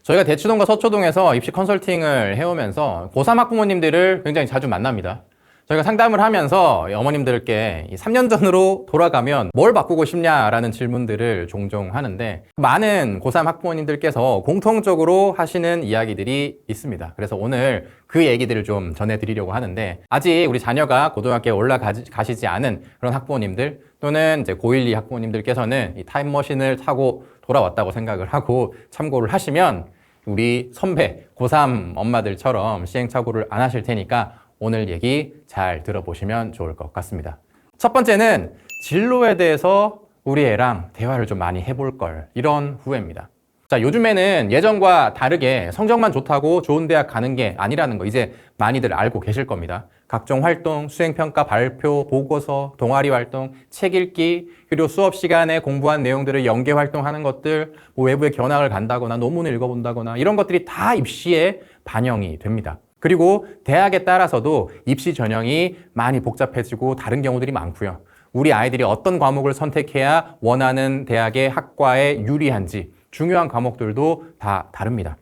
저희가 대치동과 서초동에서 입시 컨설팅을 해오면서 고3 학부모님들을 굉장히 자주 만납니다. 저희가 상담을 하면서 어머님들께 3년 전으로 돌아가면 뭘 바꾸고 싶냐라는 질문들을 종종 하는데, 많은 고3 학부모님들께서 공통적으로 하시는 이야기들이 있습니다. 그래서 오늘 그 얘기들을 좀 전해드리려고 하는데, 아직 우리 자녀가 고등학교에 올라가시지 않은 그런 학부모님들 또는 이제 고1, 2 학부모님들께서는 이 타임머신을 타고 돌아왔다고 생각을 하고 참고를 하시면, 우리 선배 고3 엄마들처럼 시행착오를 안 하실 테니까 오늘 얘기 잘 들어보시면 좋을 것 같습니다. 첫 번째는 진로에 대해서 우리 애랑 대화를 좀 많이 해볼 걸, 이런 후회입니다. 자, 요즘에는 예전과 다르게 성적만 좋다고 좋은 대학 가는 게 아니라는 거 이제 많이들 알고 계실 겁니다. 각종 활동, 수행평가 발표, 보고서, 동아리 활동, 책 읽기, 그리고 수업 시간에 공부한 내용들을 연계 활동하는 것들, 뭐 외부에 견학을 간다거나 논문을 읽어본다거나 이런 것들이 다 입시에 반영이 됩니다. 그리고 대학에 따라서도 입시 전형이 많이 복잡해지고 다른 경우들이 많고요. 우리 아이들이 어떤 과목을 선택해야 원하는 대학의 학과에 유리한지 중요한 과목들도 다 다릅니다.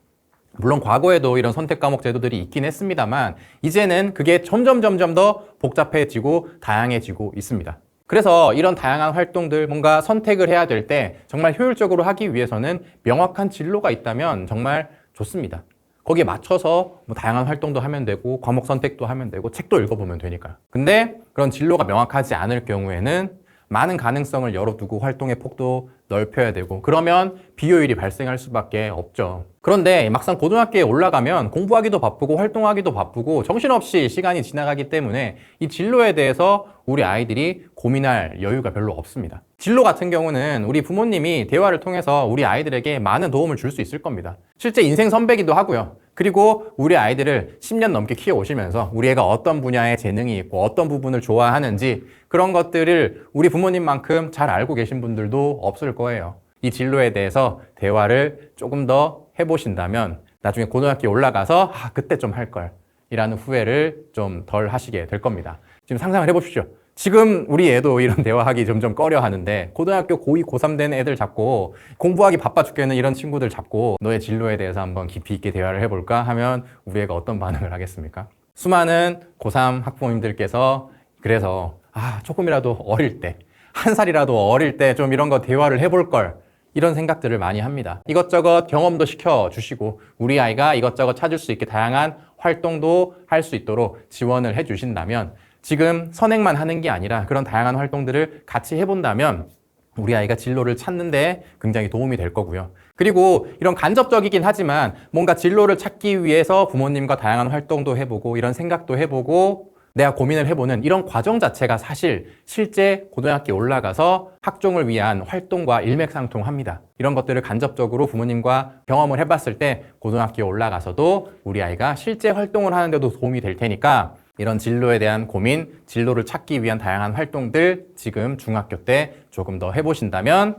물론 과거에도 이런 선택 과목 제도들이 있긴 했습니다만 이제는 그게 점점 더 복잡해지고 다양해지고 있습니다. 그래서 이런 다양한 활동들, 뭔가 선택을 해야 될 때 정말 효율적으로 하기 위해서는 명확한 진로가 있다면 정말 좋습니다. 거기에 맞춰서 뭐 다양한 활동도 하면 되고 과목 선택도 하면 되고 책도 읽어보면 되니까요. 근데 그런 진로가 명확하지 않을 경우에는 많은 가능성을 열어두고 활동의 폭도 넓혀야 되고, 그러면 비효율이 발생할 수밖에 없죠. 그런데 막상 고등학교에 올라가면 공부하기도 바쁘고 활동하기도 바쁘고 정신없이 시간이 지나가기 때문에 이 진로에 대해서 우리 아이들이 고민할 여유가 별로 없습니다. 진로 같은 경우는 우리 부모님이 대화를 통해서 우리 아이들에게 많은 도움을 줄 수 있을 겁니다. 실제 인생 선배기도 하고요. 그리고 우리 아이들을 10년 넘게 키워오시면서 우리 애가 어떤 분야에 재능이 있고 어떤 부분을 좋아하는지 그런 것들을 우리 부모님만큼 잘 알고 계신 분들도 없을 거예요. 이 진로에 대해서 대화를 조금 더 해보신다면 나중에 고등학교에 올라가서 그때 좀 할 걸 이라는 후회를 좀 덜 하시게 될 겁니다. 지금 상상을 해보십시오. 지금 우리 애도 이런 대화하기 점점 꺼려 하는데 고등학교 고2, 고3 된 애들 잡고 공부하기 바빠 죽겠는 이런 친구들 잡고 너의 진로에 대해서 한번 깊이 있게 대화를 해볼까 하면 우리 애가 어떤 반응을 하겠습니까? 수많은 고3 학부모님들께서 그래서 조금이라도 어릴 때, 한 살이라도 어릴 때 좀 이런 거 대화를 해볼 걸, 이런 생각들을 많이 합니다. 이것저것 경험도 시켜주시고 우리 아이가 이것저것 찾을 수 있게 다양한 활동도 할 수 있도록 지원을 해주신다면, 지금 선행만 하는 게 아니라 그런 다양한 활동들을 같이 해본다면 우리 아이가 진로를 찾는 데 굉장히 도움이 될 거고요. 그리고 이런 간접적이긴 하지만 뭔가 진로를 찾기 위해서 부모님과 다양한 활동도 해보고 이런 생각도 해보고 내가 고민을 해보는 이런 과정 자체가 사실 실제 고등학교에 올라가서 학종을 위한 활동과 일맥상통합니다. 이런 것들을 간접적으로 부모님과 경험을 해봤을 때 고등학교에 올라가서도 우리 아이가 실제 활동을 하는데도 도움이 될 테니까, 이런 진로에 대한 고민, 진로를 찾기 위한 다양한 활동들 지금 중학교 때 조금 더 해보신다면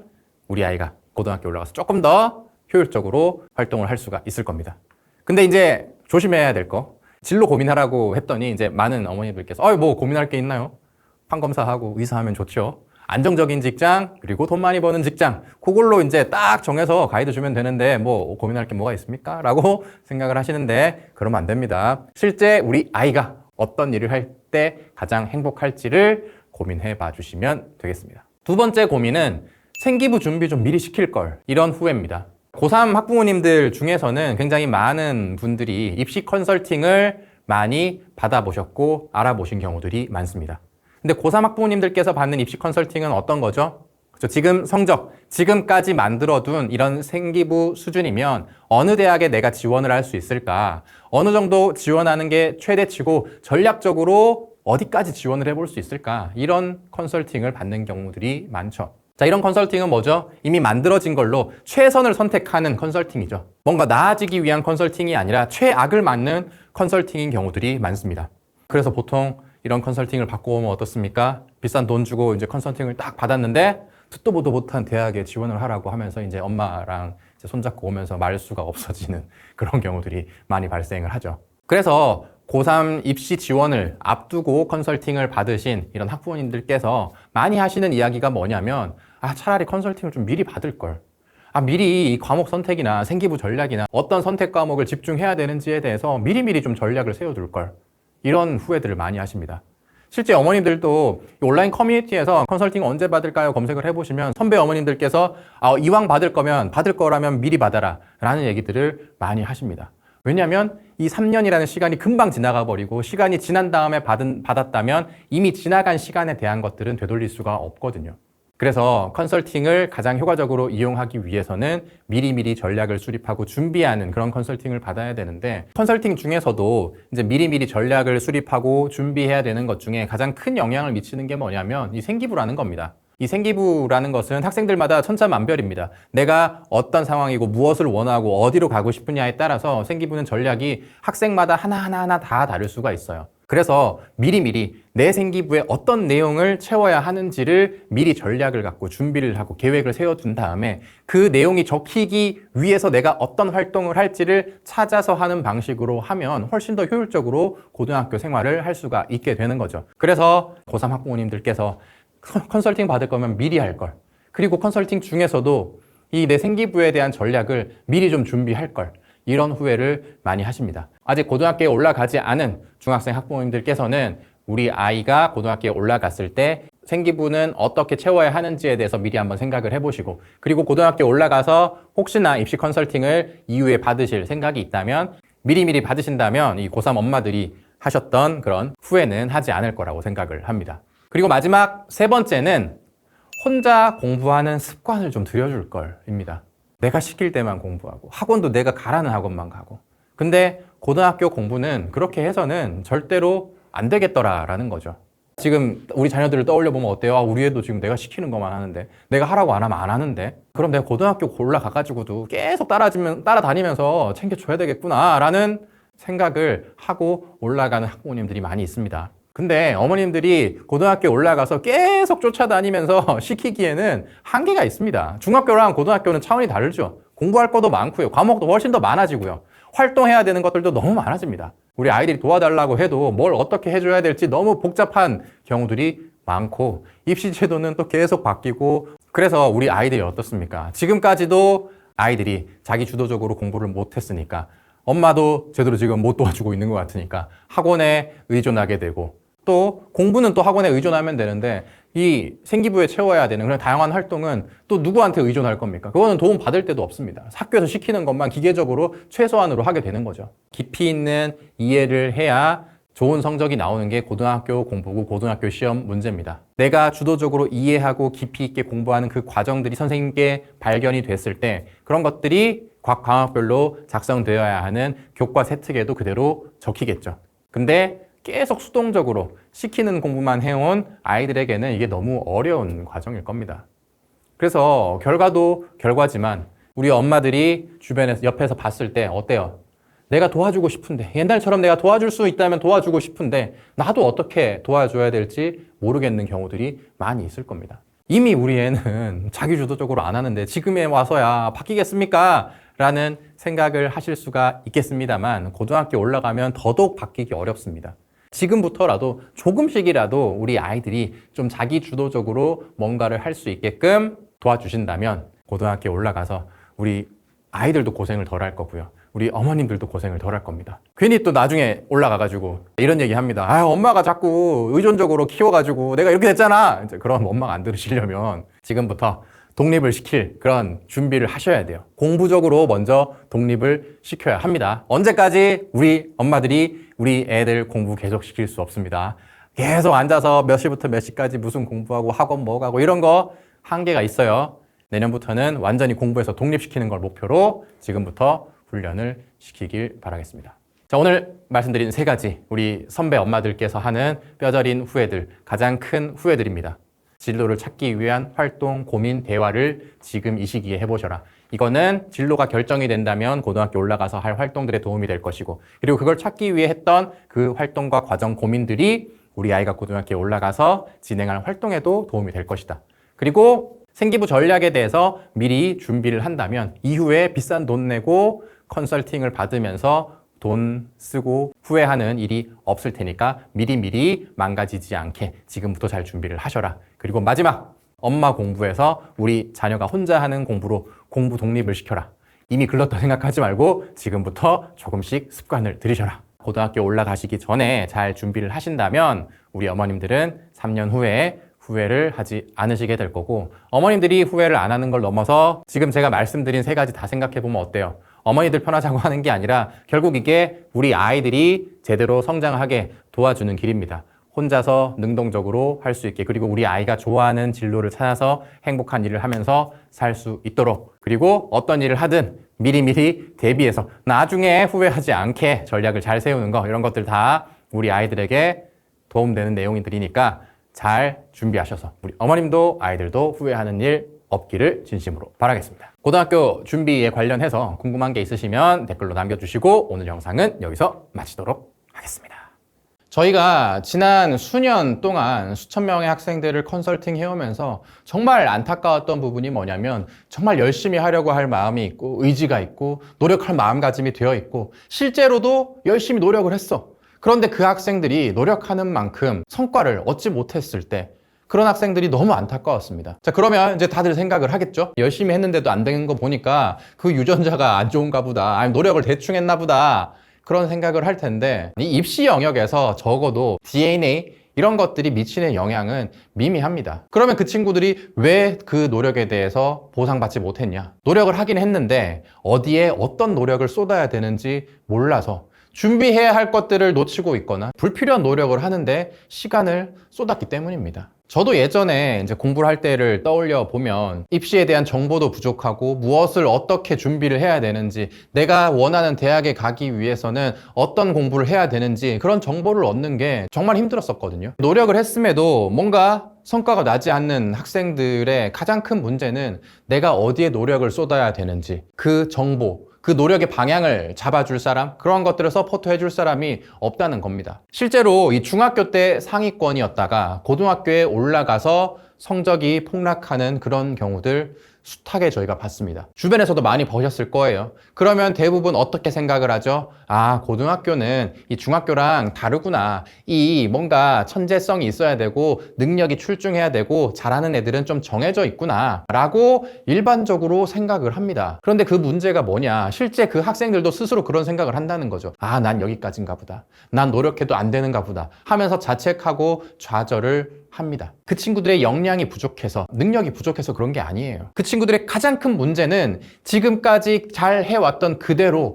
우리 아이가 고등학교 올라가서 조금 더 효율적으로 활동을 할 수가 있을 겁니다. 근데 이제 조심해야 될 거, 진로 고민하라고 했더니 이제 많은 어머니들께서 뭐 고민할 게 있나요? 판검사하고 의사하면 좋죠. 안정적인 직장, 그리고 돈 많이 버는 직장, 그걸로 이제 딱 정해서 가이드 주면 되는데 뭐 고민할 게 뭐가 있습니까? 라고 생각을 하시는데 그러면 안 됩니다. 실제 우리 아이가 어떤 일을 할 때 가장 행복할지를 고민해 봐 주시면 되겠습니다. 두 번째 고민은 생기부 준비 좀 미리 시킬 걸, 이런 후회입니다. 고3 학부모님들 중에서는 굉장히 많은 분들이 입시 컨설팅을 많이 받아보셨고 알아보신 경우들이 많습니다. 근데 고3 학부모님들께서 받는 입시 컨설팅은 어떤 거죠? 그렇죠? 지금 성적, 지금까지 만들어둔 이런 생기부 수준이면 어느 대학에 내가 지원을 할 수 있을까? 어느 정도 지원하는 게 최대치고 전략적으로 어디까지 지원을 해볼 수 있을까? 이런 컨설팅을 받는 경우들이 많죠. 자, 이런 컨설팅은 뭐죠? 이미 만들어진 걸로 최선을 선택하는 컨설팅이죠. 뭔가 나아지기 위한 컨설팅이 아니라 최악을 맞는 컨설팅인 경우들이 많습니다. 그래서 보통 이런 컨설팅을 받고 오면 어떻습니까? 비싼 돈 주고 이제 컨설팅을 딱 받았는데 듣도 보도 못한 대학에 지원을 하라고 하면서 이제 엄마랑 이제 손잡고 오면서 말수가 없어지는 그런 경우들이 많이 발생을 하죠. 그래서 고3 입시 지원을 앞두고 컨설팅을 받으신 이런 학부모님들께서 많이 하시는 이야기가 뭐냐면 차라리 컨설팅을 좀 미리 받을 걸. 미리 이 과목 선택이나 생기부 전략이나 어떤 선택 과목을 집중해야 되는지에 대해서 미리미리 좀 전략을 세워둘 걸. 이런 후회들을 많이 하십니다. 실제 어머님들도 온라인 커뮤니티에서 컨설팅 언제 받을까요? 검색을 해보시면 선배 어머님들께서 이왕 받을 거라면 미리 받아라 라는 얘기들을 많이 하십니다. 왜냐하면 이 3년이라는 시간이 금방 지나가 버리고 시간이 지난 다음에 받았다면 이미 지나간 시간에 대한 것들은 되돌릴 수가 없거든요. 그래서 컨설팅을 가장 효과적으로 이용하기 위해서는 미리미리 전략을 수립하고 준비하는 그런 컨설팅을 받아야 되는데, 컨설팅 중에서도 이제 미리미리 전략을 수립하고 준비해야 되는 것 중에 가장 큰 영향을 미치는 게 뭐냐면 이 생기부라는 겁니다. 이 생기부라는 것은 학생들마다 천차만별입니다. 내가 어떤 상황이고 무엇을 원하고 어디로 가고 싶으냐에 따라서 생기부는 전략이 학생마다 하나하나 다 다를 수가 있어요. 그래서 미리미리 내 생기부에 어떤 내용을 채워야 하는지를 미리 전략을 갖고 준비를 하고 계획을 세워둔 다음에 그 내용이 적히기 위해서 내가 어떤 활동을 할지를 찾아서 하는 방식으로 하면 훨씬 더 효율적으로 고등학교 생활을 할 수가 있게 되는 거죠. 그래서 고3 학부모님들께서 컨설팅 받을 거면 미리 할 걸. 그리고 컨설팅 중에서도 이 내 생기부에 대한 전략을 미리 좀 준비할 걸. 이런 후회를 많이 하십니다. 아직 고등학교에 올라가지 않은 중학생 학부모님들께서는 우리 아이가 고등학교에 올라갔을 때 생기부는 어떻게 채워야 하는지에 대해서 미리 한번 생각을 해보시고, 그리고 고등학교에 올라가서 혹시나 입시 컨설팅을 이후에 받으실 생각이 있다면 미리미리 받으신다면 이 고3 엄마들이 하셨던 그런 후회는 하지 않을 거라고 생각을 합니다. 그리고 마지막 세 번째는 혼자 공부하는 습관을 좀 들여줄 걸입니다. 내가 시킬 때만 공부하고 학원도 내가 가라는 학원만 가고. 근데 고등학교 공부는 그렇게 해서는 절대로 안 되겠더라라는 거죠. 지금 우리 자녀들을 떠올려 보면 어때요? 우리 애도 지금 내가 시키는 것만 하는데, 내가 하라고 안 하면 안 하는데, 그럼 내가 고등학교 올라가가지고도 계속 따라다니면서 챙겨줘야 되겠구나라는 생각을 하고 올라가는 학부모님들이 많이 있습니다. 근데 어머님들이 고등학교에 올라가서 계속 쫓아다니면서 시키기에는 한계가 있습니다. 중학교랑 고등학교는 차원이 다르죠. 공부할 것도 많고요. 과목도 훨씬 더 많아지고요. 활동해야 되는 것들도 너무 많아집니다. 우리 아이들이 도와달라고 해도 뭘 어떻게 해줘야 될지 너무 복잡한 경우들이 많고, 입시 제도는 또 계속 바뀌고. 그래서 우리 아이들이 어떻습니까? 지금까지도 아이들이 자기 주도적으로 공부를 못했으니까, 엄마도 제대로 지금 못 도와주고 있는 것 같으니까 학원에 의존하게 되고, 또 공부는 또 학원에 의존하면 되는데 이 생기부에 채워야 되는 그런 다양한 활동은 또 누구한테 의존할 겁니까? 그거는 도움 받을 데도 없습니다. 학교에서 시키는 것만 기계적으로 최소한으로 하게 되는 거죠. 깊이 있는 이해를 해야 좋은 성적이 나오는 게 고등학교 공부고 고등학교 시험 문제입니다. 내가 주도적으로 이해하고 깊이 있게 공부하는 그 과정들이 선생님께 발견이 됐을 때 그런 것들이 각 과목별로 작성되어야 하는 교과 세특에도 그대로 적히겠죠. 근데 계속 수동적으로 시키는 공부만 해온 아이들에게는 이게 너무 어려운 과정일 겁니다. 그래서 결과도 결과지만 우리 엄마들이 주변에서 옆에서 봤을 때 어때요? 내가 도와주고 싶은데, 옛날처럼 내가 도와줄 수 있다면 도와주고 싶은데 나도 어떻게 도와줘야 될지 모르겠는 경우들이 많이 있을 겁니다. 이미 우리 애는 자기주도적으로 안 하는데 지금에 와서야 바뀌겠습니까? 라는 생각을 하실 수가 있겠습니다만, 고등학교 올라가면 더더욱 바뀌기 어렵습니다. 지금부터라도 조금씩이라도 우리 아이들이 좀 자기 주도적으로 뭔가를 할 수 있게끔 도와주신다면 고등학교에 올라가서 우리 아이들도 고생을 덜 할 거고요. 우리 어머님들도 고생을 덜 할 겁니다. 괜히 또 나중에 올라가가지고 이런 얘기 합니다. 엄마가 자꾸 의존적으로 키워가지고 내가 이렇게 됐잖아. 이제 그런 엄마가 안 들으시려면 지금부터 독립을 시킬 그런 준비를 하셔야 돼요. 공부적으로 먼저 독립을 시켜야 합니다. 언제까지 우리 엄마들이 우리 애들 공부 계속 시킬 수 없습니다. 계속 앉아서 몇 시부터 몇 시까지 무슨 공부하고 학원 뭐 가고 이런 거 한계가 있어요. 내년부터는 완전히 공부해서 독립시키는 걸 목표로 지금부터 훈련을 시키길 바라겠습니다. 자, 오늘 말씀드린 세 가지 우리 선배 엄마들께서 하는 뼈저린 후회들, 가장 큰 후회들입니다. 진로를 찾기 위한 활동, 고민, 대화를 지금 이 시기에 해보셔라. 이거는 진로가 결정이 된다면 고등학교 올라가서 할 활동들에 도움이 될 것이고, 그리고 그걸 찾기 위해 했던 그 활동과 과정, 고민들이 우리 아이가 고등학교에 올라가서 진행할 활동에도 도움이 될 것이다. 그리고 생기부 전략에 대해서 미리 준비를 한다면 이후에 비싼 돈 내고 컨설팅을 받으면서 돈 쓰고 후회하는 일이 없을 테니까 미리미리 망가지지 않게 지금부터 잘 준비를 하셔라. 그리고 마지막, 엄마 공부에서 우리 자녀가 혼자 하는 공부로 공부 독립을 시켜라. 이미 글렀다 생각하지 말고 지금부터 조금씩 습관을 들이셔라. 고등학교 올라가시기 전에 잘 준비를 하신다면 우리 어머님들은 3년 후에 후회를 하지 않으시게 될 거고, 어머님들이 후회를 안 하는 걸 넘어서 지금 제가 말씀드린 3가지 다 생각해 보면 어때요? 어머니들 편하자고 하는 게 아니라 결국 이게 우리 아이들이 제대로 성장하게 도와주는 길입니다. 혼자서 능동적으로 할 수 있게, 그리고 우리 아이가 좋아하는 진로를 찾아서 행복한 일을 하면서 살 수 있도록, 그리고 어떤 일을 하든 미리미리 대비해서 나중에 후회하지 않게 전략을 잘 세우는 거, 이런 것들 다 우리 아이들에게 도움되는 내용들이니까 잘 준비하셔서 우리 어머님도 아이들도 후회하는 일 없기를 진심으로 바라겠습니다. 고등학교 준비에 관련해서 궁금한 게 있으시면 댓글로 남겨주시고 오늘 영상은 여기서 마치도록 하겠습니다. 저희가 지난 수년 동안 수천 명의 학생들을 컨설팅 해오면서 정말 안타까웠던 부분이 뭐냐면, 정말 열심히 하려고 할 마음이 있고 의지가 있고 노력할 마음가짐이 되어 있고 실제로도 열심히 노력을 했어. 그런데 그 학생들이 노력하는 만큼 성과를 얻지 못했을 때 그런 학생들이 너무 안타까웠습니다. 자, 그러면 이제 다들 생각을 하겠죠? 열심히 했는데도 안 되는 거 보니까 그 유전자가 안 좋은가 보다, 아니면 노력을 대충 했나 보다, 그런 생각을 할 텐데, 이 입시 영역에서 적어도 DNA 이런 것들이 미치는 영향은 미미합니다. 그러면 그 친구들이 왜 그 노력에 대해서 보상받지 못했냐? 노력을 하긴 했는데 어디에 어떤 노력을 쏟아야 되는지 몰라서 준비해야 할 것들을 놓치고 있거나 불필요한 노력을 하는데 시간을 쏟았기 때문입니다. 저도 예전에 이제 공부를 할 때를 떠올려 보면 입시에 대한 정보도 부족하고 무엇을 어떻게 준비를 해야 되는지, 내가 원하는 대학에 가기 위해서는 어떤 공부를 해야 되는지 그런 정보를 얻는 게 정말 힘들었었거든요. 노력을 했음에도 뭔가 성과가 나지 않는 학생들의 가장 큰 문제는 내가 어디에 노력을 쏟아야 되는지, 그 정보, 그 노력의 방향을 잡아줄 사람, 그런 것들을 서포트 해줄 사람이 없다는 겁니다. 실제로 이 중학교 때 상위권이었다가 고등학교에 올라가서 성적이 폭락하는 그런 경우들 숱하게 저희가 봤습니다. 주변에서도 많이 보셨을 거예요. 그러면 대부분 어떻게 생각을 하죠? 아, 고등학교는 이 중학교랑 다르구나. 이 뭔가 천재성이 있어야 되고 능력이 출중해야 되고 잘하는 애들은 좀 정해져 있구나 라고 일반적으로 생각을 합니다. 그런데 그 문제가 뭐냐? 실제 그 학생들도 스스로 그런 생각을 한다는 거죠. 아, 난 여기까지인가 보다. 난 노력해도 안 되는가 보다 하면서 자책하고 좌절을 합니다. 그 친구들의 역량이 부족해서, 능력이 부족해서 그런 게 아니에요. 그 친구들의 가장 큰 문제는 지금까지 잘 해왔던 그대로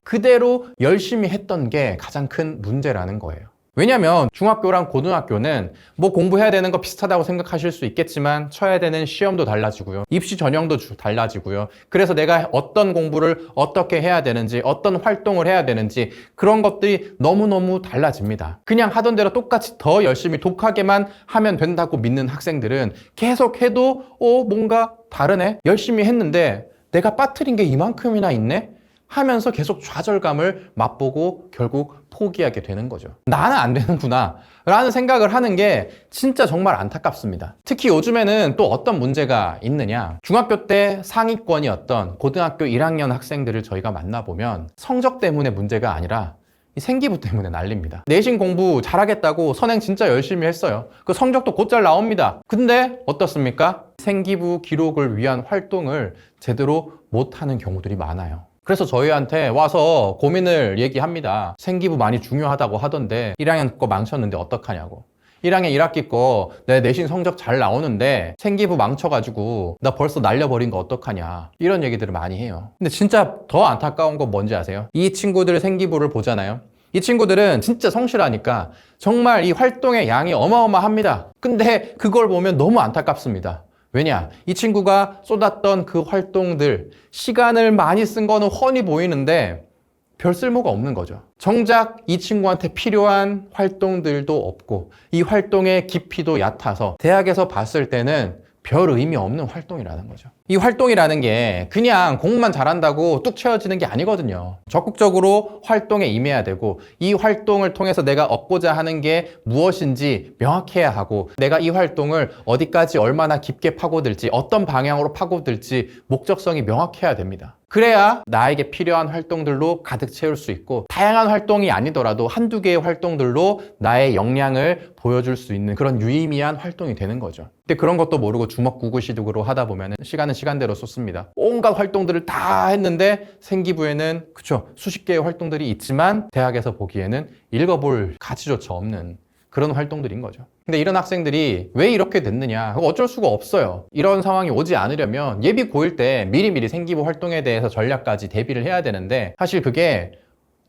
열심히 했던 게 가장 큰 문제라는 거예요. 왜냐면 중학교랑 고등학교는 뭐 공부해야 되는 거 비슷하다고 생각하실 수 있겠지만 쳐야 되는 시험도 달라지고요. 입시 전형도 달라지고요. 그래서 내가 어떤 공부를 어떻게 해야 되는지, 어떤 활동을 해야 되는지 그런 것들이 너무너무 달라집니다. 그냥 하던 대로 똑같이 더 열심히 독하게만 하면 된다고 믿는 학생들은 계속 해도 뭔가 다르네? 열심히 했는데 내가 빠뜨린 게 이만큼이나 있네? 하면서 계속 좌절감을 맛보고 결국 포기하게 되는 거죠. 나는 안 되는구나 라는 생각을 하는 게 진짜 정말 안타깝습니다. 특히 요즘에는 또 어떤 문제가 있느냐, 중학교 때 상위권이었던 고등학교 1학년 학생들을 저희가 만나보면 성적 때문에 문제가 아니라 이 생기부 때문에 난립니다. 내신 공부 잘하겠다고 선행 진짜 열심히 했어요. 그 성적도 곧잘 나옵니다. 근데 어떻습니까? 생기부 기록을 위한 활동을 제대로 못하는 경우들이 많아요. 그래서 저희한테 와서 고민을 얘기합니다. 생기부 많이 중요하다고 하던데 1학년 거 망쳤는데 어떡하냐고. 1학년 1학기 거 내 내신 성적 잘 나오는데 생기부 망쳐가지고 나 벌써 날려버린 거 어떡하냐, 이런 얘기들을 많이 해요. 근데 진짜 더 안타까운 건 뭔지 아세요? 이 친구들 생기부를 보잖아요. 이 친구들은 진짜 성실하니까 정말 이 활동의 양이 어마어마합니다. 근데 그걸 보면 너무 안타깝습니다. 왜냐? 이 친구가 쏟았던 그 활동들, 시간을 많이 쓴 거는 훤히 보이는데 별 쓸모가 없는 거죠. 정작 이 친구한테 필요한 활동들도 없고 이 활동의 깊이도 얕아서 대학에서 봤을 때는 별 의미 없는 활동이라는 거죠. 이 활동이라는 게 그냥 공부만 잘한다고 뚝 채워지는 게 아니거든요. 적극적으로 활동에 임해야 되고, 이 활동을 통해서 내가 얻고자 하는 게 무엇인지 명확해야 하고, 내가 이 활동을 어디까지 얼마나 깊게 파고들지, 어떤 방향으로 파고들지 목적성이 명확해야 됩니다. 그래야 나에게 필요한 활동들로 가득 채울 수 있고, 다양한 활동이 아니더라도 한두 개의 활동들로 나의 역량을 보여줄 수 있는 그런 유의미한 활동이 되는 거죠. 근데 그런 것도 모르고 주먹구구식으로 하다 보면 시간은 시간대로 쏟습니다. 온갖 활동들을 다 했는데 생기부에는 그쵸, 수십 개의 활동들이 있지만 대학에서 보기에는 읽어볼 가치조차 없는 그런 활동들인 거죠. 근데 이런 학생들이 왜 이렇게 됐느냐? 어쩔 수가 없어요. 이런 상황이 오지 않으려면 예비 고1 때 미리미리 생기부 활동에 대해서 전략까지 대비를 해야 되는데, 사실 그게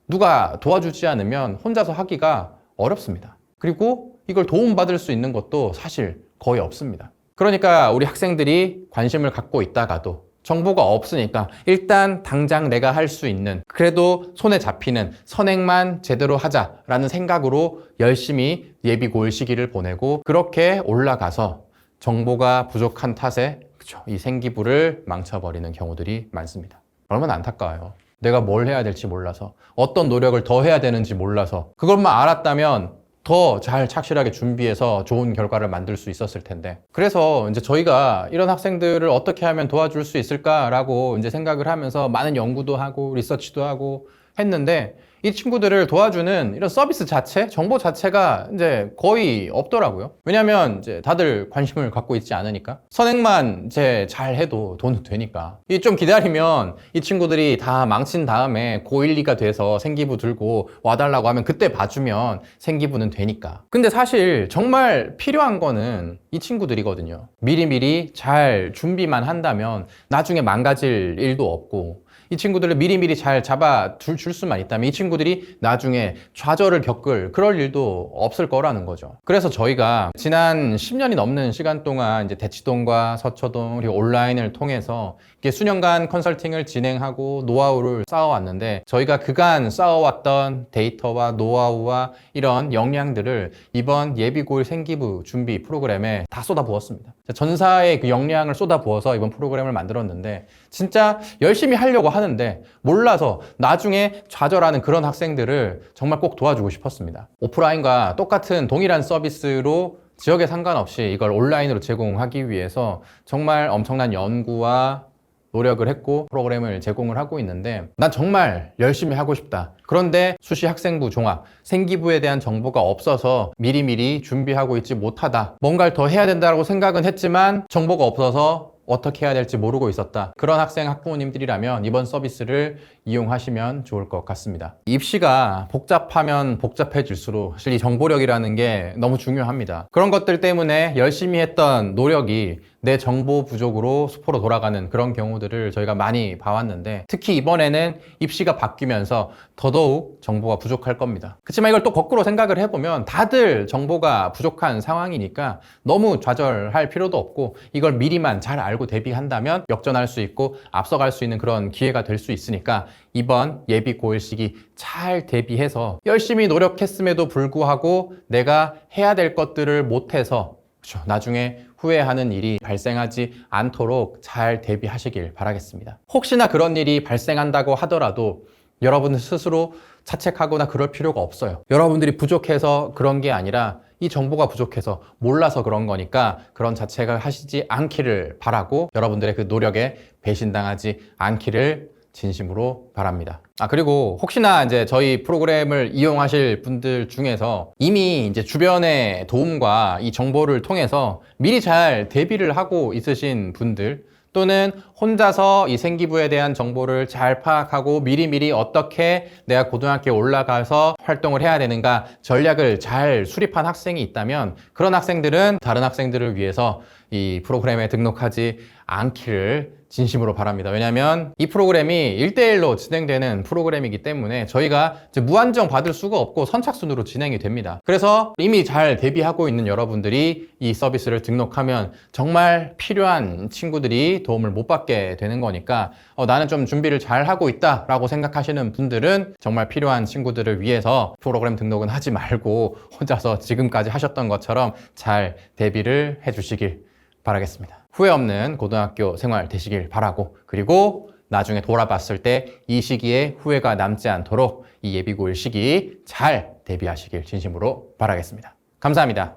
누가 도와주지 않으면 혼자서 하기가 어렵습니다. 그리고 이걸 도움받을 수 있는 것도 사실 거의 없습니다. 그러니까 우리 학생들이 관심을 갖고 있다가도 정보가 없으니까 일단 당장 내가 할 수 있는, 그래도 손에 잡히는 선행만 제대로 하자라는 생각으로 열심히 예비 고1 시기를 보내고, 그렇게 올라가서 정보가 부족한 탓에 이 생기부를 망쳐버리는 경우들이 많습니다. 얼마나 안타까워요. 내가 뭘 해야 될지 몰라서, 어떤 노력을 더 해야 되는지 몰라서, 그것만 알았다면 더 잘 착실하게 준비해서 좋은 결과를 만들 수 있었을 텐데. 그래서 이제 저희가 이런 학생들을 어떻게 하면 도와줄 수 있을까라고 이제 생각을 하면서 많은 연구도 하고 리서치도 하고 했는데, 이 친구들을 도와주는 이런 서비스 자체, 정보 자체가 이제 거의 없더라고요. 왜냐면 이제 다들 관심을 갖고 있지 않으니까. 선행만 이제 잘 해도 돈은 되니까. 이 좀 기다리면 이 친구들이 다 망친 다음에 고1, 2가 돼서 생기부 들고 와달라고 하면 그때 봐주면 생기부는 되니까. 근데 사실 정말 필요한 거는 이 친구들이거든요. 미리미리 잘 준비만 한다면 나중에 망가질 일도 없고, 이 친구들을 미리미리 잘 잡아 줄 수만 있다면 이 친구들이 나중에 좌절을 겪을 그럴 일도 없을 거라는 거죠. 그래서 저희가 지난 10년이 넘는 시간 동안 이제 대치동과 서초동 그리고 온라인을 통해서 이렇게 수년간 컨설팅을 진행하고 노하우를 쌓아왔는데, 저희가 그간 쌓아왔던 데이터와 노하우와 이런 역량들을 이번 예비고1 생기부 준비 프로그램에 다 쏟아부었습니다. 전사의 그 역량을 쏟아부어서 이번 프로그램을 만들었는데, 진짜 열심히 하려고 하는데 몰라서 나중에 좌절하는 그런 학생들을 정말 꼭 도와주고 싶었습니다. 오프라인과 똑같은 동일한 서비스로 지역에 상관없이 이걸 온라인으로 제공하기 위해서 정말 엄청난 연구와 노력을 했고 프로그램을 제공을 하고 있는데, 난 정말 열심히 하고 싶다. 그런데 수시 학생부 종합, 생기부에 대한 정보가 없어서 미리미리 준비하고 있지 못하다. 뭔가를 더 해야 된다고 생각은 했지만 정보가 없어서 어떻게 해야 될지 모르고 있었다. 그런 학생, 학부모님들이라면 이번 서비스를 이용하시면 좋을 것 같습니다. 입시가 복잡하면 복잡해질수록 사실 이 정보력이라는 게 너무 중요합니다. 그런 것들 때문에 열심히 했던 노력이 내 정보 부족으로 수포로 돌아가는 그런 경우들을 저희가 많이 봐왔는데, 특히 이번에는 입시가 바뀌면서 더더욱 정보가 부족할 겁니다. 그렇지만 이걸 또 거꾸로 생각을 해보면 다들 정보가 부족한 상황이니까 너무 좌절할 필요도 없고, 이걸 미리만 잘 알고 대비한다면 역전할 수 있고 앞서갈 수 있는 그런 기회가 될 수 있으니까 이번 예비 고1 시기 잘 대비해서 열심히 노력했음에도 불구하고 내가 해야 될 것들을 못해서 나중에 후회하는 일이 발생하지 않도록 잘 대비하시길 바라겠습니다. 혹시나 그런 일이 발생한다고 하더라도 여러분 스스로 자책하거나 그럴 필요가 없어요. 여러분들이 부족해서 그런 게 아니라 이 정보가 부족해서 몰라서 그런 거니까 그런 자책을 하시지 않기를 바라고, 여러분들의 그 노력에 배신당하지 않기를 진심으로 바랍니다. 그리고 혹시나 이제 저희 프로그램을 이용하실 분들 중에서 이미 이제 주변의 도움과 이 정보를 통해서 미리 잘 대비를 하고 있으신 분들, 또는 혼자서 이 생기부에 대한 정보를 잘 파악하고 미리미리 어떻게 내가 고등학교에 올라가서 활동을 해야 되는가 전략을 잘 수립한 학생이 있다면, 그런 학생들은 다른 학생들을 위해서 이 프로그램에 등록하지 않기를 진심으로 바랍니다. 왜냐하면 이 프로그램이 1대1로 진행되는 프로그램이기 때문에 저희가 이제 무한정 받을 수가 없고 선착순으로 진행이 됩니다. 그래서 이미 잘 대비하고 있는 여러분들이 이 서비스를 등록하면 정말 필요한 친구들이 도움을 못 받게 되는 거니까 나는 좀 준비를 잘 하고 있다 라고 생각하시는 분들은 정말 필요한 친구들을 위해서 프로그램 등록은 하지 말고 혼자서 지금까지 하셨던 것처럼 잘 대비를 해주시길 바라겠습니다. 후회 없는 고등학교 생활 되시길 바라고, 그리고 나중에 돌아봤을 때 이 시기에 후회가 남지 않도록 이 예비고1 시기 잘 대비하시길 진심으로 바라겠습니다. 감사합니다.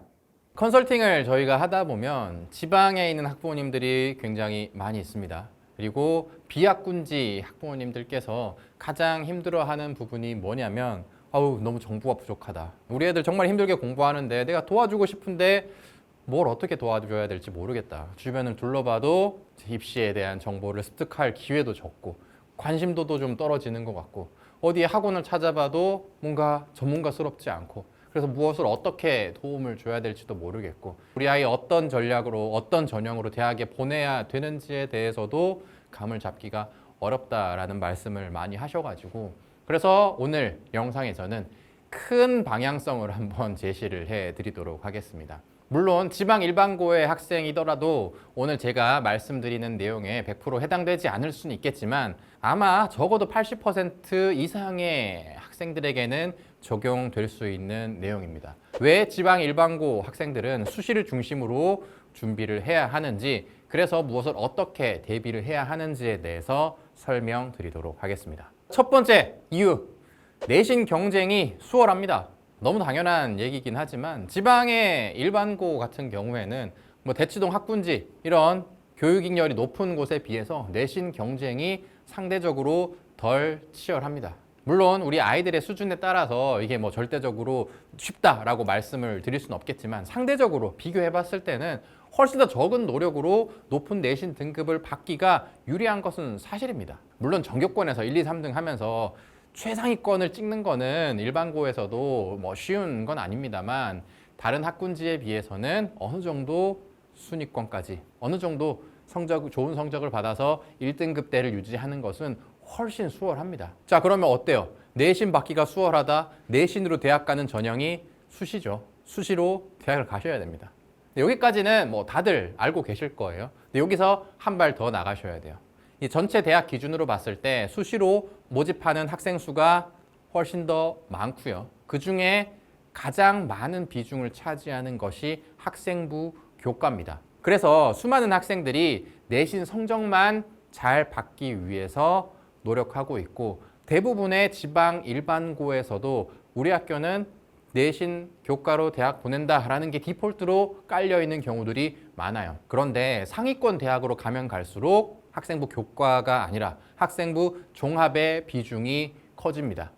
컨설팅을 저희가 하다 보면 지방에 있는 학부모님들이 굉장히 많이 있습니다. 그리고 비학군지 학부모님들께서 가장 힘들어하는 부분이 뭐냐면 아우 너무 정보가 부족하다. 우리 애들 정말 힘들게 공부하는데 내가 도와주고 싶은데 뭘 어떻게 도와줘야 될지 모르겠다. 주변을 둘러봐도 입시에 대한 정보를 습득할 기회도 적고 관심도도 좀 떨어지는 것 같고 어디에 학원을 찾아봐도 뭔가 전문가스럽지 않고 그래서 무엇을 어떻게 도움을 줘야 될지도 모르겠고 우리 아이 어떤 전략으로 어떤 전형으로 대학에 보내야 되는지에 대해서도 감을 잡기가 어렵다라는 말씀을 많이 하셔가지고 그래서 오늘 영상에서는 큰 방향성을 한번 제시를 해드리도록 하겠습니다. 물론 지방 일반고의 학생이더라도 오늘 제가 말씀드리는 내용에 100% 해당되지 않을 수는 있겠지만 아마 적어도 80% 이상의 학생들에게는 적용될 수 있는 내용입니다. 왜 지방 일반고 학생들은 수시를 중심으로 준비를 해야 하는지 그래서 무엇을 어떻게 대비를 해야 하는지에 대해서 설명드리도록 하겠습니다. 첫 번째 이유, 내신 경쟁이 수월합니다. 너무 당연한 얘기긴 하지만 지방의 일반고 같은 경우에는 뭐 대치동 학군지 이런 교육익열이 높은 곳에 비해서 내신 경쟁이 상대적으로 덜 치열합니다. 물론 우리 아이들의 수준에 따라서 이게 뭐 절대적으로 쉽다라고 말씀을 드릴 수는 없겠지만 상대적으로 비교해 봤을 때는 훨씬 더 적은 노력으로 높은 내신 등급을 받기가 유리한 것은 사실입니다. 물론 전교권에서 1, 2, 3등 하면서 최상위권을 찍는 거는 일반고에서도 뭐 쉬운 건 아닙니다만 다른 학군지에 비해서는 어느 정도 순위권까지 어느 정도 좋은 성적을 받아서 1등급대를 유지하는 것은 훨씬 수월합니다. 자, 그러면 어때요? 내신 받기가 수월하다. 내신으로 대학 가는 전형이 수시죠. 수시로 대학을 가셔야 됩니다. 여기까지는 뭐 다들 알고 계실 거예요. 근데 여기서 한 발 더 나가셔야 돼요. 이 전체 대학 기준으로 봤을 때 수시로 모집하는 학생 수가 훨씬 더 많고요. 그 중에 가장 많은 비중을 차지하는 것이 학생부 교과입니다. 그래서 수많은 학생들이 내신 성적만 잘 받기 위해서 노력하고 있고 대부분의 지방 일반고에서도 우리 학교는 내신 교과로 대학 보낸다라는 게 디폴트로 깔려 있는 경우들이 많아요. 그런데 상위권 대학으로 가면 갈수록 학생부 교과가 아니라 학생부 종합의 비중이 커집니다.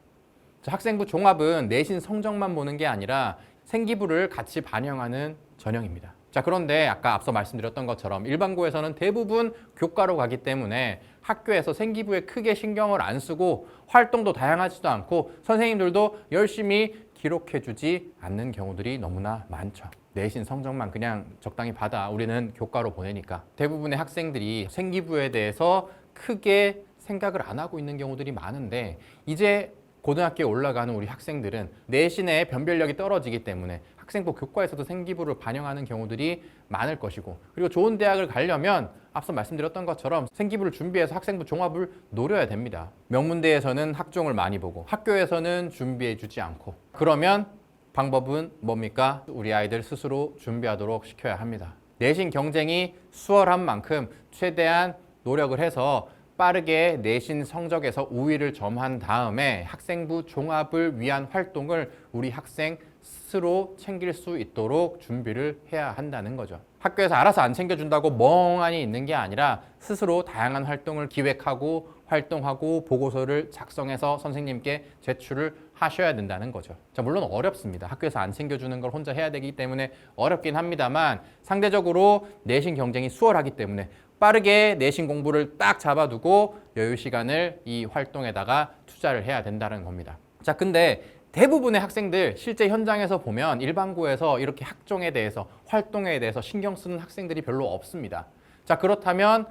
학생부 종합은 내신 성적만 보는 게 아니라 생기부를 같이 반영하는 전형입니다. 자, 그런데 아까 앞서 말씀드렸던 것처럼 일반고에서는 대부분 교과로 가기 때문에 학교에서 생기부에 크게 신경을 안 쓰고 활동도 다양하지도 않고 선생님들도 열심히 기록해주지 않는 경우들이 너무나 많죠. 내신 성적만 그냥 적당히 받아 우리는 교과로 보내니까 대부분의 학생들이 생기부에 대해서 크게 생각을 안 하고 있는 경우들이 많은데 이제 고등학교에 올라가는 우리 학생들은 내신의 변별력이 떨어지기 때문에 학생부 교과에서도 생기부를 반영하는 경우들이 많을 것이고 그리고 좋은 대학을 가려면 앞서 말씀드렸던 것처럼 생기부를 준비해서 학생부 종합을 노려야 됩니다. 명문대에서는 학종을 많이 보고 학교에서는 준비해 주지 않고 그러면 방법은 뭡니까? 우리 아이들 스스로 준비하도록 시켜야 합니다. 내신 경쟁이 수월한 만큼 최대한 노력을 해서 빠르게 내신 성적에서 우위를 점한 다음에 학생부 종합을 위한 활동을 우리 학생 스스로 챙길 수 있도록 준비를 해야 한다는 거죠. 학교에서 알아서 안 챙겨준다고 멍하니 있는 게 아니라 스스로 다양한 활동을 기획하고 활동하고 보고서를 작성해서 선생님께 제출을 하셔야 된다는 거죠. 자, 물론 어렵습니다. 학교에서 안 챙겨주는 걸 혼자 해야 되기 때문에 어렵긴 합니다만 상대적으로 내신 경쟁이 수월하기 때문에 빠르게 내신 공부를 딱 잡아두고 여유 시간을 이 활동에다가 투자를 해야 된다는 겁니다. 자, 근데 대부분의 학생들 실제 현장에서 보면 일반고에서 이렇게 학종에 대해서 활동에 대해서 신경 쓰는 학생들이 별로 없습니다. 자, 그렇다면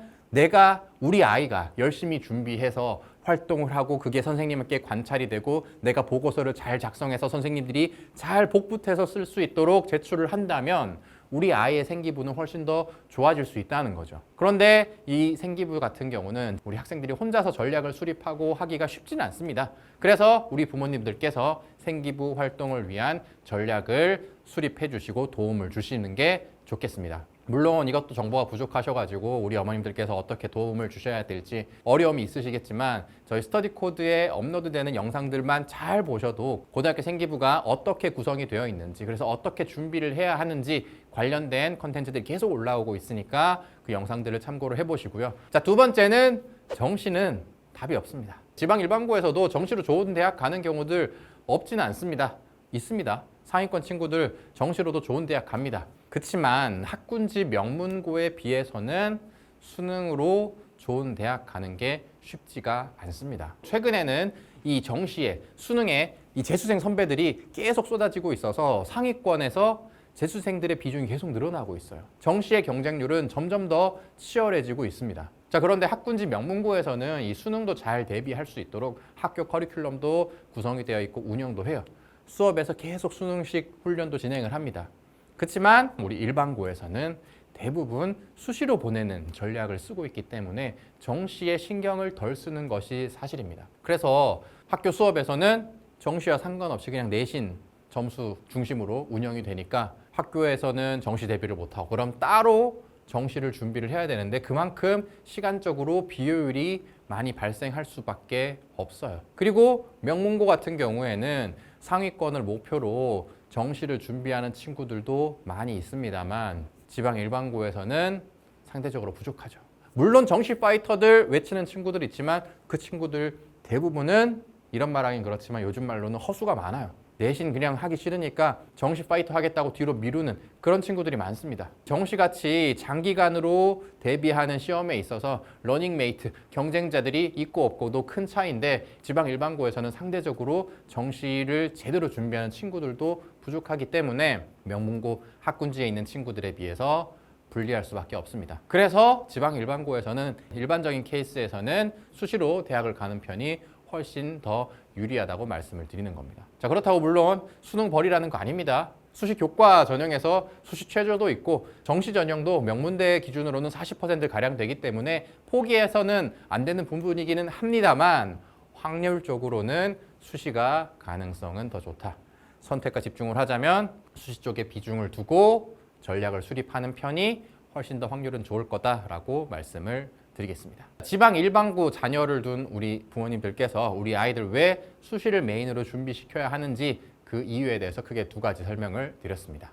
우리 아이가 열심히 준비해서 활동을 하고 그게 선생님께 관찰이 되고 내가 보고서를 잘 작성해서 선생님들이 잘 복붙해서 쓸 수 있도록 제출을 한다면 우리 아이의 생기부는 훨씬 더 좋아질 수 있다는 거죠. 그런데 이 생기부 같은 경우는 우리 학생들이 혼자서 전략을 수립하고 하기가 쉽지는 않습니다. 그래서 우리 부모님들께서 생기부 활동을 위한 전략을 수립해 주시고 도움을 주시는 게 좋겠습니다. 물론 이것도 정보가 부족하셔가지고 우리 어머님들께서 어떻게 도움을 주셔야 될지 어려움이 있으시겠지만 저희 스터디 코드에 업로드되는 영상들만 잘 보셔도 고등학교 생기부가 어떻게 구성이 되어 있는지 그래서 어떻게 준비를 해야 하는지 관련된 컨텐츠들이 계속 올라오고 있으니까 그 영상들을 참고를 해보시고요. 자, 두 번째는 정시는 답이 없습니다. 지방 일반고에서도 정시로 좋은 대학 가는 경우들 없지는 않습니다. 있습니다. 상위권 친구들 정시로도 좋은 대학 갑니다. 그렇지만 학군지 명문고에 비해서는 수능으로 좋은 대학 가는 게 쉽지가 않습니다. 최근에는 이 정시에 수능에 이 재수생 선배들이 계속 쏟아지고 있어서 상위권에서 재수생들의 비중이 계속 늘어나고 있어요. 정시의 경쟁률은 점점 더 치열해지고 있습니다. 자, 그런데 학군지 명문고에서는 이 수능도 잘 대비할 수 있도록 학교 커리큘럼도 구성이 되어 있고 운영도 해요. 수업에서 계속 수능식 훈련도 진행을 합니다. 그렇지만 우리 일반고에서는 대부분 수시로 보내는 전략을 쓰고 있기 때문에 정시에 신경을 덜 쓰는 것이 사실입니다. 그래서 학교 수업에서는 정시와 상관없이 그냥 내신 점수 중심으로 운영이 되니까 학교에서는 정시 대비를 못하고 그럼 따로 정시를 준비를 해야 되는데 그만큼 시간적으로 비효율이 많이 발생할 수밖에 없어요. 그리고 명문고 같은 경우에는 상위권을 목표로 정시를 준비하는 친구들도 많이 있습니다만 지방 일반고에서는 상대적으로 부족하죠. 물론 정시 파이터들 외치는 친구들 있지만 그 친구들 대부분은 이런 말하긴 그렇지만 요즘 말로는 허수가 많아요. 내신 그냥 하기 싫으니까 정시 파이터 하겠다고 뒤로 미루는 그런 친구들이 많습니다. 정시같이 장기간으로 대비하는 시험에 있어서 러닝메이트, 경쟁자들이 있고 없고도 큰 차이인데 지방 일반고에서는 상대적으로 정시를 제대로 준비하는 친구들도 부족하기 때문에 명문고 학군지에 있는 친구들에 비해서 불리할 수밖에 없습니다. 그래서 지방 일반고에서는 일반적인 케이스에서는 수시로 대학을 가는 편이 훨씬 더 유리하다고 말씀을 드리는 겁니다. 자, 그렇다고 물론 수능 벌이라는 거 아닙니다. 수시 교과 전형에서 수시 최저도 있고 정시 전형도 명문대 기준으로는 40%가량 되기 때문에 포기해서는 안 되는 부분이기는 합니다만 확률적으로는 수시가 가능성은 더 좋다. 선택과 집중을 하자면 수시 쪽에 비중을 두고 전략을 수립하는 편이 훨씬 더 확률은 좋을 거다라고 말씀을 드리겠습니다. 지방 일반고 자녀를 둔 우리 부모님들께서 우리 아이들 왜 수시를 메인으로 준비시켜야 하는지 그 이유에 대해서 크게 두 가지 설명을 드렸습니다.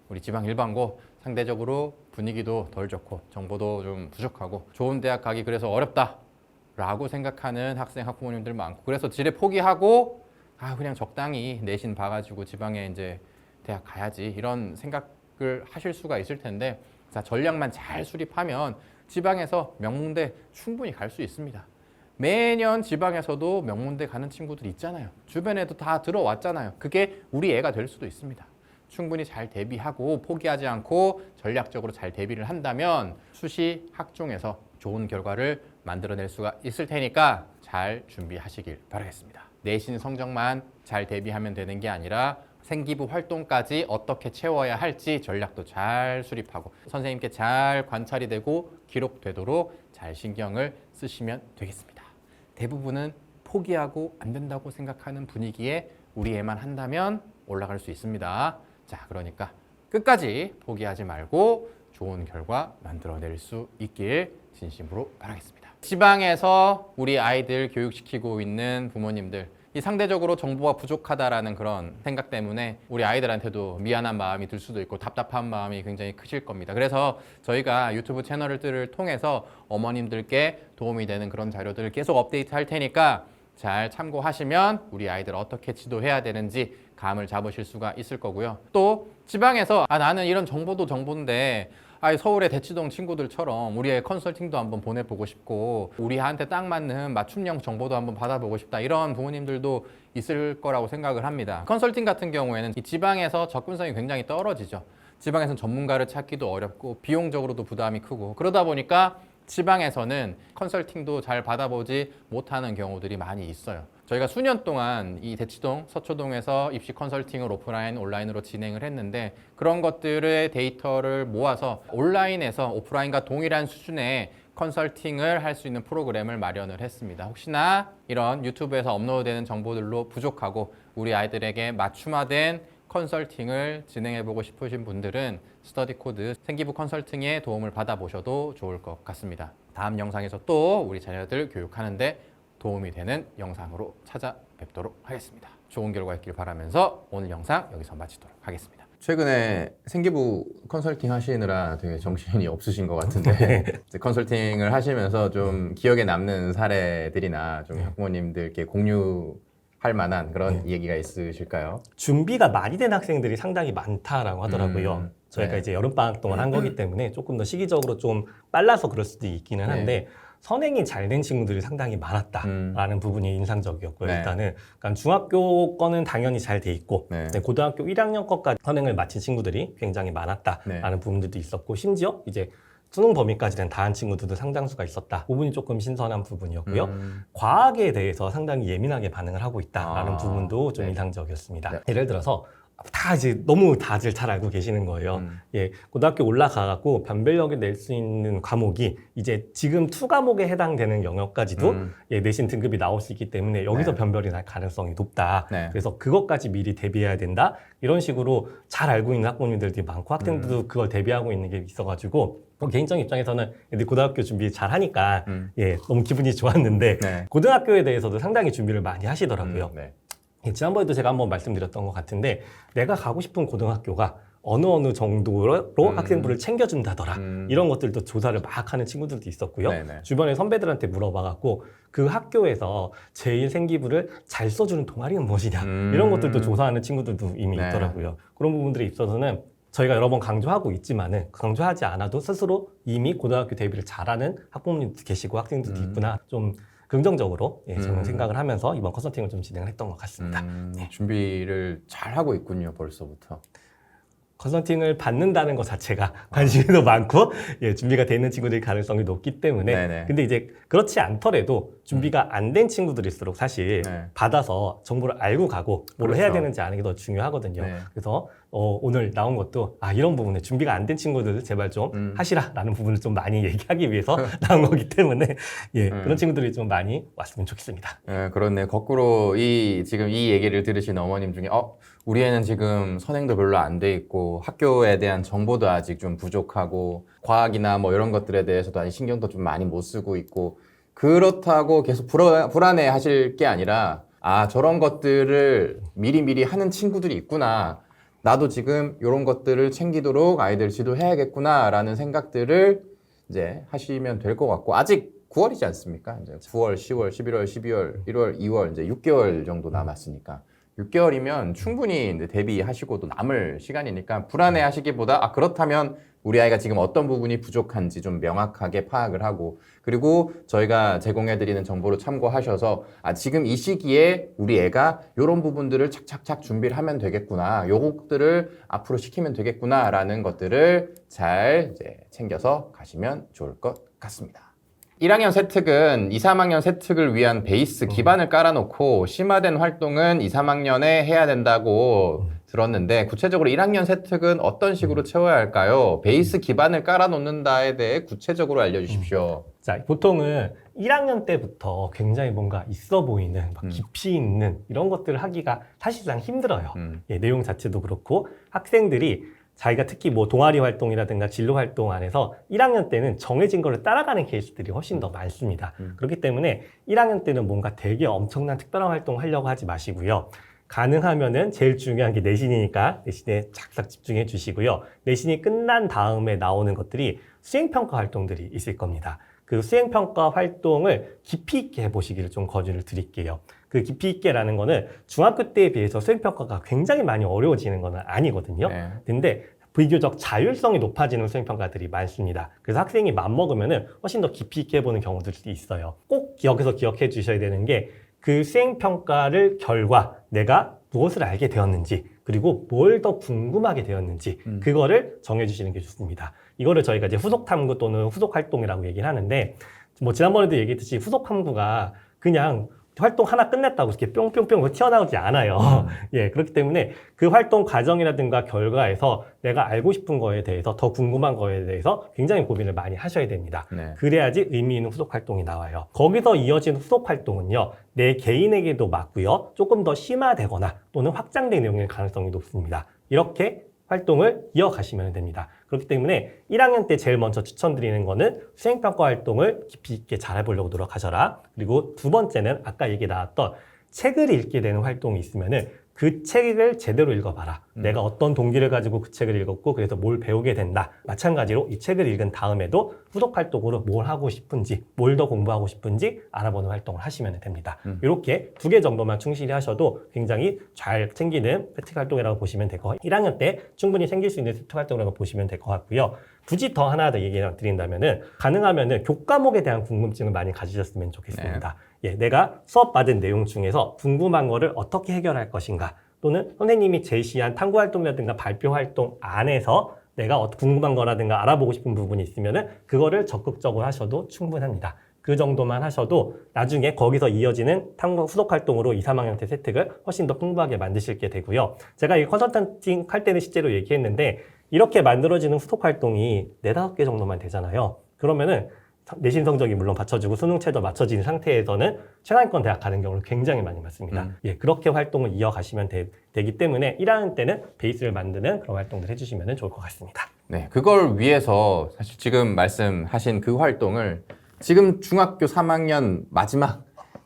우리 지방 일반고 상대적으로 분위기도 덜 좋고 정보도 좀 부족하고 좋은 대학 가기 그래서 어렵다라고 생각하는 학생 학부모님들 많고 그래서 지레 포기하고 그냥 적당히 내신 봐가지고 지방에 이제 대학 가야지 이런 생각을 하실 수가 있을 텐데 자, 전략만 잘 수립하면 지방에서 명문대 충분히 갈 수 있습니다. 매년 지방에서도 명문대 가는 친구들 있잖아요. 주변에도 다 들어왔잖아요. 그게 우리 애가 될 수도 있습니다. 충분히 잘 대비하고 포기하지 않고 전략적으로 잘 대비를 한다면 수시 학종에서 좋은 결과를 만들어낼 수가 있을 테니까 잘 준비하시길 바라겠습니다. 내신 성적만 잘 대비하면 되는 게 아니라 생기부 활동까지 어떻게 채워야 할지 전략도 잘 수립하고 선생님께 잘 관찰이 되고 기록되도록 잘 신경을 쓰시면 되겠습니다. 대부분은 포기하고 안 된다고 생각하는 분위기에 우리 애만 한다면 올라갈 수 있습니다. 자, 그러니까 끝까지 포기하지 말고 좋은 결과 만들어낼 수 있길 진심으로 바라겠습니다. 지방에서 우리 아이들 교육시키고 있는 부모님들 이 상대적으로 정보가 부족하다라는 그런 생각 때문에 우리 아이들한테도 미안한 마음이 들 수도 있고 답답한 마음이 굉장히 크실 겁니다. 그래서 저희가 유튜브 채널들을 통해서 어머님들께 도움이 되는 그런 자료들을 계속 업데이트 할 테니까 잘 참고하시면 우리 아이들 어떻게 지도해야 되는지 감을 잡으실 수가 있을 거고요. 또 지방에서 나는 이런 정보도 정보인데 서울의 대치동 친구들처럼 우리의 컨설팅도 한번 보내보고 싶고 우리한테 딱 맞는 맞춤형 정보도 한번 받아보고 싶다 이런 부모님들도 있을 거라고 생각을 합니다. 컨설팅 같은 경우에는 이 지방에서 접근성이 굉장히 떨어지죠. 지방에서는 전문가를 찾기도 어렵고 비용적으로도 부담이 크고 그러다 보니까 지방에서는 컨설팅도 잘 받아보지 못하는 경우들이 많이 있어요. 저희가 수년 동안 이 대치동, 서초동에서 입시 컨설팅을 오프라인, 온라인으로 진행을 했는데 그런 것들의 데이터를 모아서 온라인에서 오프라인과 동일한 수준의 컨설팅을 할 수 있는 프로그램을 마련을 했습니다. 혹시나 이런 유튜브에서 업로드되는 정보들로 부족하고 우리 아이들에게 맞춤화된 컨설팅을 진행해보고 싶으신 분들은 스터디 코드 생기부 컨설팅의 도움을 받아보셔도 좋을 것 같습니다. 다음 영상에서 또 우리 자녀들 교육하는데 도움이 되는 영상으로 찾아뵙도록 하겠습니다. 좋은 결과 있길 바라면서 오늘 영상 여기서 마치도록 하겠습니다. 최근에 생기부 컨설팅 하시느라 되게 정신이 없으신 것 같은데 이제 컨설팅을 하시면서 좀 기억에 남는 사례들이나 좀 학부모님들께 공유할 만한 그런 얘기가 있으실까요? 준비가 많이 된 학생들이 상당히 많다라고 하더라고요. 저희가 네. 이제 여름방학 동안 한 거기 때문에 조금 더 시기적으로 좀 빨라서 그럴 수도 있기는 한데 선행이 잘 된 친구들이 상당히 많았다라는 부분이 인상적이었고요. 네. 일단은 그러니까 중학교 거는 당연히 잘 돼 있고 네. 고등학교 1학년 거까지 선행을 마친 친구들이 굉장히 많았다라는 부분들도 있었고 심지어 이제 수능 범위까지는 다 한 친구들도 상당수가 있었다. 부분이 조금 신선한 부분이었고요. 과학에 대해서 상당히 예민하게 반응을 하고 있다라는 부분도 좀 인상적이었습니다. 네. 예를 들어서 다 이제 너무 다들 잘 알고 계시는 거예요. 예, 고등학교 올라가고 변별력을 낼 수 있는 과목이 이제 지금 2과목에 해당되는 영역까지도 예, 내신 등급이 나올 수 있기 때문에 여기서 변별이 날 가능성이 높다. 그래서 그것까지 미리 대비해야 된다. 이런 식으로 잘 알고 있는 학부모님들이 많고 학생들도 그걸 대비하고 있는 게 있어가지고 개인적인 입장에서는 애들 고등학교 준비 잘 하니까 예, 너무 기분이 좋았는데 고등학교에 대해서도 상당히 준비를 많이 하시더라고요. 예, 지난번에도 제가 한번 말씀드렸던 것 같은데 내가 가고 싶은 고등학교가 어느 정도로 학생부를 챙겨준다더라. 이런 것들도 조사를 막 하는 친구들도 있었고요. 주변에 선배들한테 물어봐갖고 그 학교에서 제일 생기부를 잘 써주는 동아리는 무엇이냐. 이런 것들도 조사하는 친구들도 이미 있더라고요. 그런 부분들에 있어서는 저희가 여러 번 강조하고 있지만은 강조하지 않아도 스스로 이미 고등학교 대비를 잘하는 학부모님도 계시고 학생들도 있구나. 좀 긍정적으로 예, 저는 생각을 하면서 이번 컨설팅을 좀 진행을 했던 것 같습니다. 준비를 잘 하고 있군요, 벌써부터. 컨설팅을 받는다는 것 자체가 관심이 더 많고 예, 준비가 돼 있는 친구들이 가능성이 높기 때문에 근데 이제 그렇지 않더라도 준비가 안 된 친구들일수록 사실 받아서 정보를 알고 가고 뭘 해야 되는지 아는 게 더 중요하거든요. 그래서 오늘 나온 것도 이런 부분에 준비가 안 된 친구들 제발 좀 하시라라는 부분을 좀 많이 얘기하기 위해서 나온 거기 때문에 예, 그런 친구들이 좀 많이 왔으면 좋겠습니다. 그렇네. 거꾸로 지금 이 얘기를 들으신 어머님 중에 우리 애는 지금 선행도 별로 안 돼 있고 학교에 대한 정보도 아직 좀 부족하고 과학이나 뭐 이런 것들에 대해서도 아직 신경도 좀 많이 못 쓰고 있고 그렇다고 계속 불안해 하실 게 아니라 저런 것들을 미리미리 하는 친구들이 있구나. 나도 지금 이런 것들을 챙기도록 아이들 지도해야겠구나 라는 생각들을 이제 하시면 될 것 같고 아직 9월이지 않습니까? 이제 9월, 10월, 11월, 12월, 1월, 2월 이제 6개월 정도 남았으니까 6개월이면 충분히 이제 대비하시고도 남을 시간이니까 불안해 하시기보다 그렇다면 우리 아이가 지금 어떤 부분이 부족한지 좀 명확하게 파악을 하고 그리고 저희가 제공해드리는 정보를 참고하셔서 지금 이 시기에 우리 애가 이런 부분들을 착착착 준비를 하면 되겠구나 요것들을 앞으로 시키면 되겠구나 라는 것들을 잘 이제 챙겨서 가시면 좋을 것 같습니다. 1학년 세특은 2, 3학년 세특을 위한 베이스 기반을 깔아놓고 심화된 활동은 2, 3학년에 해야 된다고 들었는데 구체적으로 1학년 세특은 어떤 식으로 채워야 할까요? 베이스 기반을 깔아놓는다에 대해 구체적으로 알려주십시오. 자, 보통은 1학년 때부터 굉장히 뭔가 있어 보이는 막 깊이 있는 이런 것들을 하기가 사실상 힘들어요. 예, 내용 자체도 그렇고 학생들이 자기가 특히 뭐 동아리 활동이라든가 진로 활동 안에서 1학년 때는 정해진 거를 따라가는 케이스들이 훨씬 더 많습니다. 그렇기 때문에 1학년 때는 뭔가 되게 엄청난 특별한 활동을 하려고 하지 마시고요. 가능하면은 제일 중요한 게 내신이니까 내신에 착착 집중해 주시고요. 내신이 끝난 다음에 나오는 것들이 수행평가 활동들이 있을 겁니다. 그 수행평가 활동을 깊이 있게 해보시기를 좀 권유를 드릴게요. 그 깊이 있게라는 거는 중학교 때에 비해서 수행평가가 굉장히 많이 어려워지는 건 아니거든요. 근데 비교적 자율성이 높아지는 수행평가들이 많습니다. 그래서 학생이 맘먹으면은 훨씬 더 깊이 있게 해보는 경우들이 있어요. 꼭 여기서 기억해 주셔야 되는 게 그 수행평가를 결과 내가 무엇을 알게 되었는지 그리고 뭘 더 궁금하게 되었는지 그거를 정해주시는 게 좋습니다. 이거를 저희가 이제 후속탐구 또는 후속활동이라고 얘기를 하는데 뭐 지난번에도 얘기했듯이 후속탐구가 그냥 활동 하나 끝냈다고 이렇게 뿅뿅뿅 튀어나오지 않아요. 예, 그렇기 때문에 그 활동 과정이라든가 결과에서 내가 알고 싶은 거에 대해서 더 궁금한 거에 대해서 굉장히 고민을 많이 하셔야 됩니다. 그래야지 의미 있는 후속 활동이 나와요. 거기서 이어진 후속 활동은요, 내 개인에게도 맞고요, 조금 더 심화되거나 또는 확장된 내용일 가능성이 높습니다. 이렇게 활동을 이어가시면 됩니다. 그렇기 때문에 1학년 때 제일 먼저 추천드리는 거는 수행평가 활동을 깊이 있게 잘 해보려고 노력하셔라. 그리고 두 번째는 아까 얘기 나왔던 책을 읽게 되는 활동이 있으면은 그 책을 제대로 읽어봐라. 내가 어떤 동기를 가지고 그 책을 읽었고 그래서 뭘 배우게 된다. 마찬가지로 이 책을 읽은 다음에도 후속 활동으로 뭘 하고 싶은지, 뭘 더 공부하고 싶은지 알아보는 활동을 하시면 됩니다. 이렇게 2개 정도만 충실히 하셔도 굉장히 잘 챙기는 세특 활동이라고 보시면 될 것 같고요. 1학년 때 충분히 생길 수 있는 세특 활동이라고 보시면 될 것 같고요. 굳이 더 하나 더 얘기를 드린다면은 가능하면은 교과목에 대한 궁금증을 많이 가지셨으면 좋겠습니다. 예, 내가 수업 받은 내용 중에서 궁금한 거를 어떻게 해결할 것인가, 또는 선생님이 제시한 탐구 활동이라든가 발표 활동 안에서 내가 궁금한 거라든가 알아보고 싶은 부분이 있으면은 그거를 적극적으로 하셔도 충분합니다. 그 정도만 하셔도 나중에 거기서 이어지는 탐구 후속 활동으로 2, 3학년 때 세특을 훨씬 더 풍부하게 만드실게 되고요. 제가 이 컨설턴팅 할 때는 실제로 얘기했는데 이렇게 만들어지는 후속 활동이 4, 5개 정도만 되잖아요. 그러면은 내신 성적이 물론 받쳐주고 수능체도 맞춰진 상태에서는 최상위권 대학 가는 경우를 굉장히 많이 봤습니다. 예, 그렇게 활동을 이어가시면 되기 때문에 1학년 때는 베이스를 만드는 그런 활동들 해주시면 좋을 것 같습니다. 네, 그걸 위해서 사실 지금 말씀하신 그 활동을 지금 중학교 3학년 마지막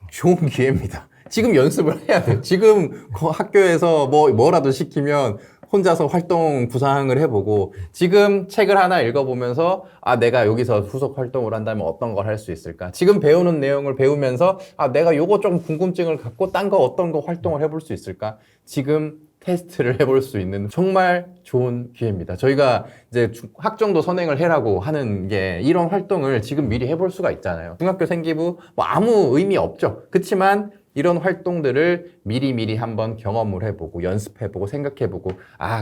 좋은 기회입니다. 지금 연습을 해야 돼요. 지금 그 학교에서 뭐라도 시키면 혼자서 활동 구상을 해보고 지금 책을 하나 읽어보면서 내가 여기서 후속 활동을 한다면 어떤 걸 할 수 있을까? 지금 배우는 내용을 배우면서 내가 요거 좀 궁금증을 갖고 딴 거 어떤 거 활동을 해볼 수 있을까? 지금 테스트를 해볼 수 있는 정말 좋은 기회입니다. 저희가 이제 학종도 선행을 해라고 하는 게 이런 활동을 지금 미리 해볼 수가 있잖아요. 중학교 생기부 아무 의미 없죠. 그렇지만 이런 활동들을 미리미리 한번 경험을 해보고 연습해보고 생각해보고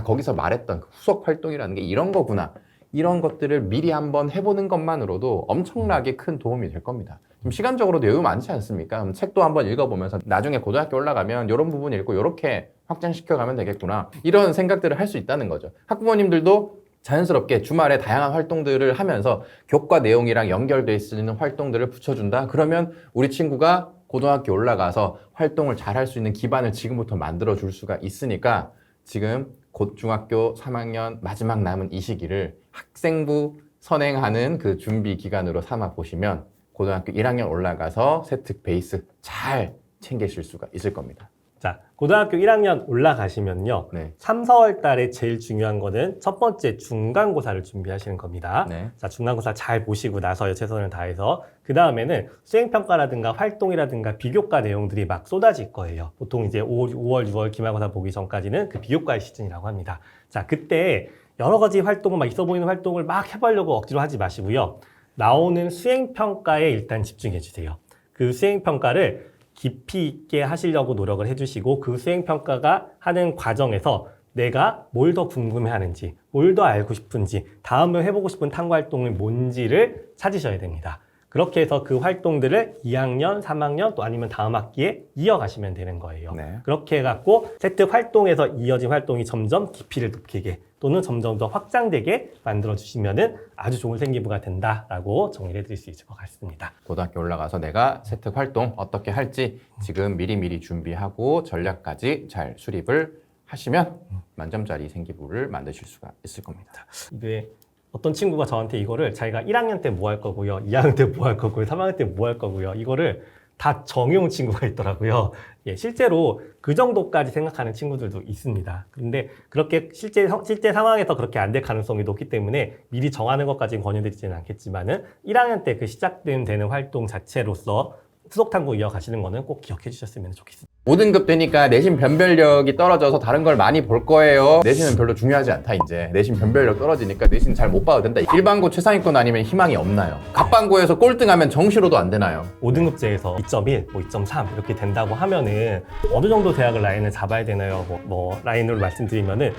거기서 말했던 후속 활동이라는 게 이런 거구나. 이런 것들을 미리 한번 해보는 것만으로도 엄청나게 큰 도움이 될 겁니다. 좀 시간적으로도 여유 많지 않습니까? 그럼 책도 한번 읽어보면서 나중에 고등학교 올라가면 이런 부분 읽고 이렇게 확장시켜가면 되겠구나. 이런 생각들을 할 수 있다는 거죠. 학부모님들도 자연스럽게 주말에 다양한 활동들을 하면서 교과 내용이랑 연결돼 있는 활동들을 붙여준다? 그러면 우리 친구가 고등학교 올라가서 활동을 잘 할 수 있는 기반을 지금부터 만들어 줄 수가 있으니까 지금 곧 중학교 3학년 마지막 남은 이 시기를 학생부 선행하는 그 준비 기간으로 삼아 보시면 고등학교 1학년 올라가서 세특 베이스 잘 챙기실 수가 있을 겁니다. 자, 고등학교 1학년 올라가시면요. 네. 3, 4월 달에 제일 중요한 거는 첫 번째 중간고사를 준비하시는 겁니다. 네. 자, 중간고사 잘 보시고 나서 최선을 다해서 그 다음에는 수행평가라든가 활동이라든가 비교과 내용들이 막 쏟아질 거예요. 보통 이제 5월, 6월 기말고사 보기 전까지는 그 비교과의 시즌이라고 합니다. 자, 그때 여러 가지 활동을 막 있어 보이는 활동을 막 해보려고 억지로 하지 마시고요. 나오는 수행평가에 일단 집중해 주세요. 그 수행평가를 깊이 있게 하시려고 노력을 해주시고 그 수행평가가 하는 과정에서 내가 뭘 더 궁금해하는지, 뭘 더 알고 싶은지, 다음에 해보고 싶은 탐구활동이 뭔지를 찾으셔야 됩니다. 그렇게 해서 그 활동들을 2학년, 3학년 또 아니면 다음 학기에 이어가시면 되는 거예요. 네. 그렇게 해갖고 세특 활동에서 이어진 활동이 점점 깊이를 높이게 또는 점점 더 확장되게 만들어주시면은 아주 좋은 생기부가 된다라고 정리를 해드릴 수 있을 것 같습니다. 고등학교 올라가서 내가 세특 활동 어떻게 할지 지금 미리미리 준비하고 전략까지 잘 수립을 하시면 만점짜리 생기부를 만드실 수가 있을 겁니다. 이게 어떤 친구가 저한테 이거를 자기가 1학년 때 뭐 할 거고요, 2학년 때 뭐 할 거고요, 3학년 때 뭐 할 거고요, 이거를 다 정해온 친구가 있더라고요. 예, 실제로 그 정도까지 생각하는 친구들도 있습니다. 근데 그렇게 실제 상황에서 그렇게 안 될 가능성이 높기 때문에 미리 정하는 것까지는 권유드리지는 않겠지만은 1학년 때 그 시작되는 활동 자체로서 후속 탐구 이어가시는 거는 꼭 기억해 주셨으면 좋겠습니다. 5등급 되니까 내신 변별력이 떨어져서 다른 걸 많이 볼 거예요. 내신은 별로 중요하지 않다 이제. 내신 변별력 떨어지니까 내신 잘 못 봐도 된다. 일반고 최상위권 아니면 희망이 없나요? 갑반고에서 꼴등하면 정시로도 안 되나요? 5등급제에서 2.1, 2.3 이렇게 된다고 하면은 어느 정도 대학을 라인을 잡아야 되나요? 뭐 라인으로 말씀드리면은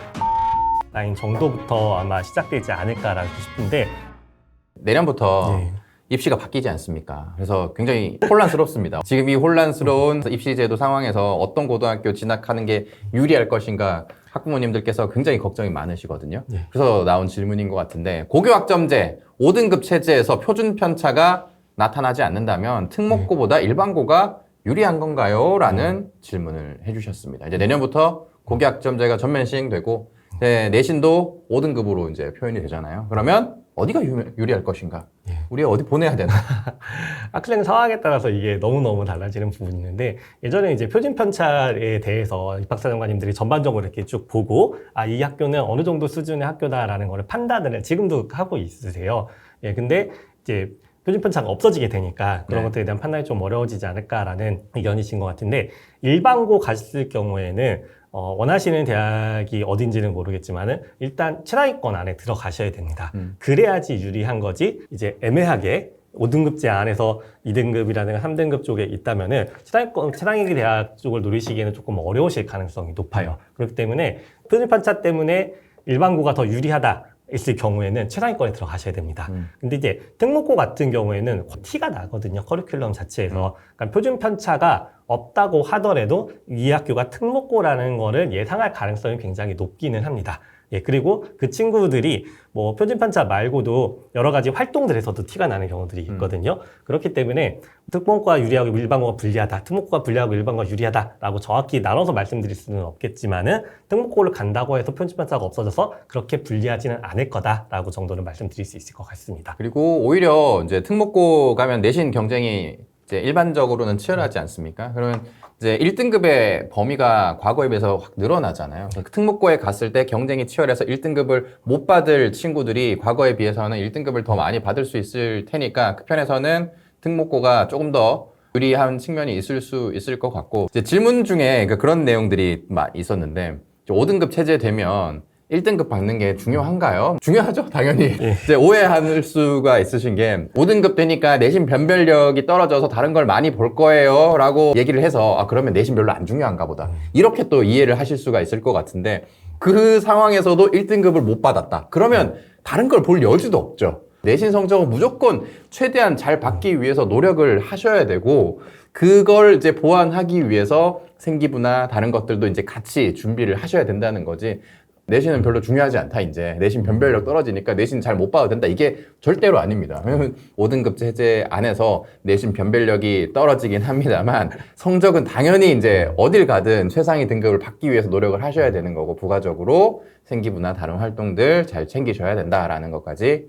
라인 정도부터 아마 시작되지 않을까라고 싶은데 내년부터 네. 입시가 바뀌지 않습니까? 그래서 굉장히 혼란스럽습니다. 지금 이 혼란스러운 입시제도 상황에서 어떤 고등학교 진학하는 게 유리할 것인가 학부모님들께서 굉장히 걱정이 많으시거든요. 네. 그래서 나온 질문인 것 같은데 고교학점제 5등급 체제에서 표준 편차가 나타나지 않는다면 특목고보다 일반고가 유리한 건가요? 라는 질문을 해주셨습니다. 이제 내년부터 고교학점제가 전면 시행되고 내신도 5등급으로 이제 표현이 되잖아요. 그러면 어디가 유리할 것인가? 예. 우리 어디 보내야 되나? 학생 상황에 따라서 이게 너무너무 달라지는 부분이 있는데 예전에 이제 표준 편차에 대해서 입학사정관님들이 전반적으로 이렇게 쭉 보고 이 학교는 어느 정도 수준의 학교다라는 거를 판단을 지금도 하고 있으세요. 예, 근데 이제 표준 편차가 없어지게 되니까 그런 네. 것들에 대한 판단이 좀 어려워지지 않을까라는 의견이신 것 같은데 일반고 갔을 경우에는 원하시는 대학이 어딘지는 모르겠지만은 일단 최상위권 안에 들어가셔야 됩니다. 그래야지 유리한 거지 이제 애매하게 5등급제 안에서 2등급이라든가 3등급 쪽에 있다면은 최상위 대학 쪽을 노리시기에는 조금 어려우실 가능성이 높아요. 그렇기 때문에 표준 편차 때문에 일반고가 더 유리하다 있을 경우에는 최상위권에 들어가셔야 됩니다. 근데 이제 특목고 같은 경우에는 티가 나거든요. 커리큘럼 자체에서. 그러니까 표준 편차가 없다고 하더라도 이 학교가 특목고라는 거를 예상할 가능성이 굉장히 높기는 합니다. 예, 그리고 그 친구들이 뭐 표준 편차 말고도 여러 가지 활동들에서도 티가 나는 경우들이 있거든요. 그렇기 때문에 특목고가 유리하고 일반고가 불리하다, 특목고가 불리하고 일반고가 유리하다라고 정확히 나눠서 말씀드릴 수는 없겠지만은 특목고를 간다고 해서 표준 편차가 없어져서 그렇게 불리하지는 않을 거다라고 정도는 말씀드릴 수 있을 것 같습니다. 그리고 오히려 이제 특목고 가면 내신 경쟁이 이제 일반적으로는 치열하지 않습니까? 그러면 이제 1등급의 범위가 과거에 비해서 확 늘어나잖아요. 그 특목고에 갔을 때 경쟁이 치열해서 1등급을 못 받을 친구들이 과거에 비해서는 1등급을 더 많이 받을 수 있을 테니까 그 편에서는 특목고가 조금 더 유리한 측면이 있을 수 있을 것 같고 이제 질문 중에 그런 내용들이 있었는데 5등급 체제 되면 1등급 받는 게 중요한가요? 중요하죠, 당연히. 예. 이제 오해할 수가 있으신 게 5등급 되니까 내신 변별력이 떨어져서 다른 걸 많이 볼 거예요 라고 얘기를 해서 그러면 내신 별로 안 중요한가 보다. 이렇게 또 이해를 하실 수가 있을 것 같은데 그 상황에서도 1등급을 못 받았다. 그러면 다른 걸 볼 여지도 없죠. 내신 성적은 무조건 최대한 잘 받기 위해서 노력을 하셔야 되고 그걸 이제 보완하기 위해서 생기부나 다른 것들도 이제 같이 준비를 하셔야 된다는 거지. 내신은 별로 중요하지 않다, 이제. 내신 변별력 떨어지니까 내신 잘 못 봐도 된다. 이게 절대로 아닙니다. 왜냐면 5등급 체제 안에서 내신 변별력이 떨어지긴 합니다만 성적은 당연히 이제 어딜 가든 최상위 등급을 받기 위해서 노력을 하셔야 되는 거고 부가적으로 생기부나 다른 활동들 잘 챙기셔야 된다라는 것까지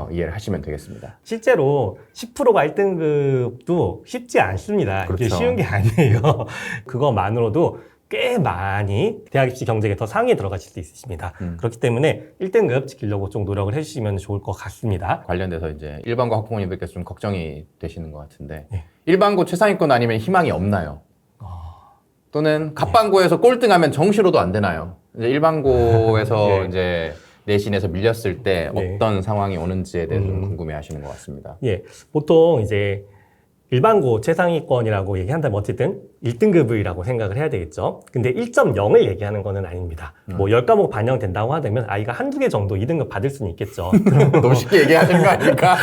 이해를 하시면 되겠습니다. 실제로 10%가 1등급도 쉽지 않습니다. 그렇죠. 이게 쉬운 게 아니에요. 그것만으로도 꽤 많이 대학 입시 경쟁에 더 상위에 들어가실 수 있으십니다. 그렇기 때문에 1등급 지키려고 좀 노력을 해주시면 좋을 것 같습니다. 관련돼서 이제 일반고 학부모님들께서 좀 걱정이 되시는 것 같은데 네. 일반고 최상위권 아니면 희망이 없나요? 또는 갑반고에서 꼴등하면 정시로도 안 되나요? 이제 일반고에서 네. 이제 내신에서 밀렸을 때 네. 어떤 상황이 오는지에 대해서 좀 궁금해하시는 것 같습니다. 예, 보통 이제 일반고 최상위권이라고 얘기한다면 어쨌든 1등급이라고 생각을 해야 되겠죠. 근데 1.0을 얘기하는 거는 아닙니다. 뭐 10과목 반영된다고 하다면 아이가 한두 개 정도 2등급 받을 수는 있겠죠. 너무 쉽게 얘기하시는 거 아닙니까?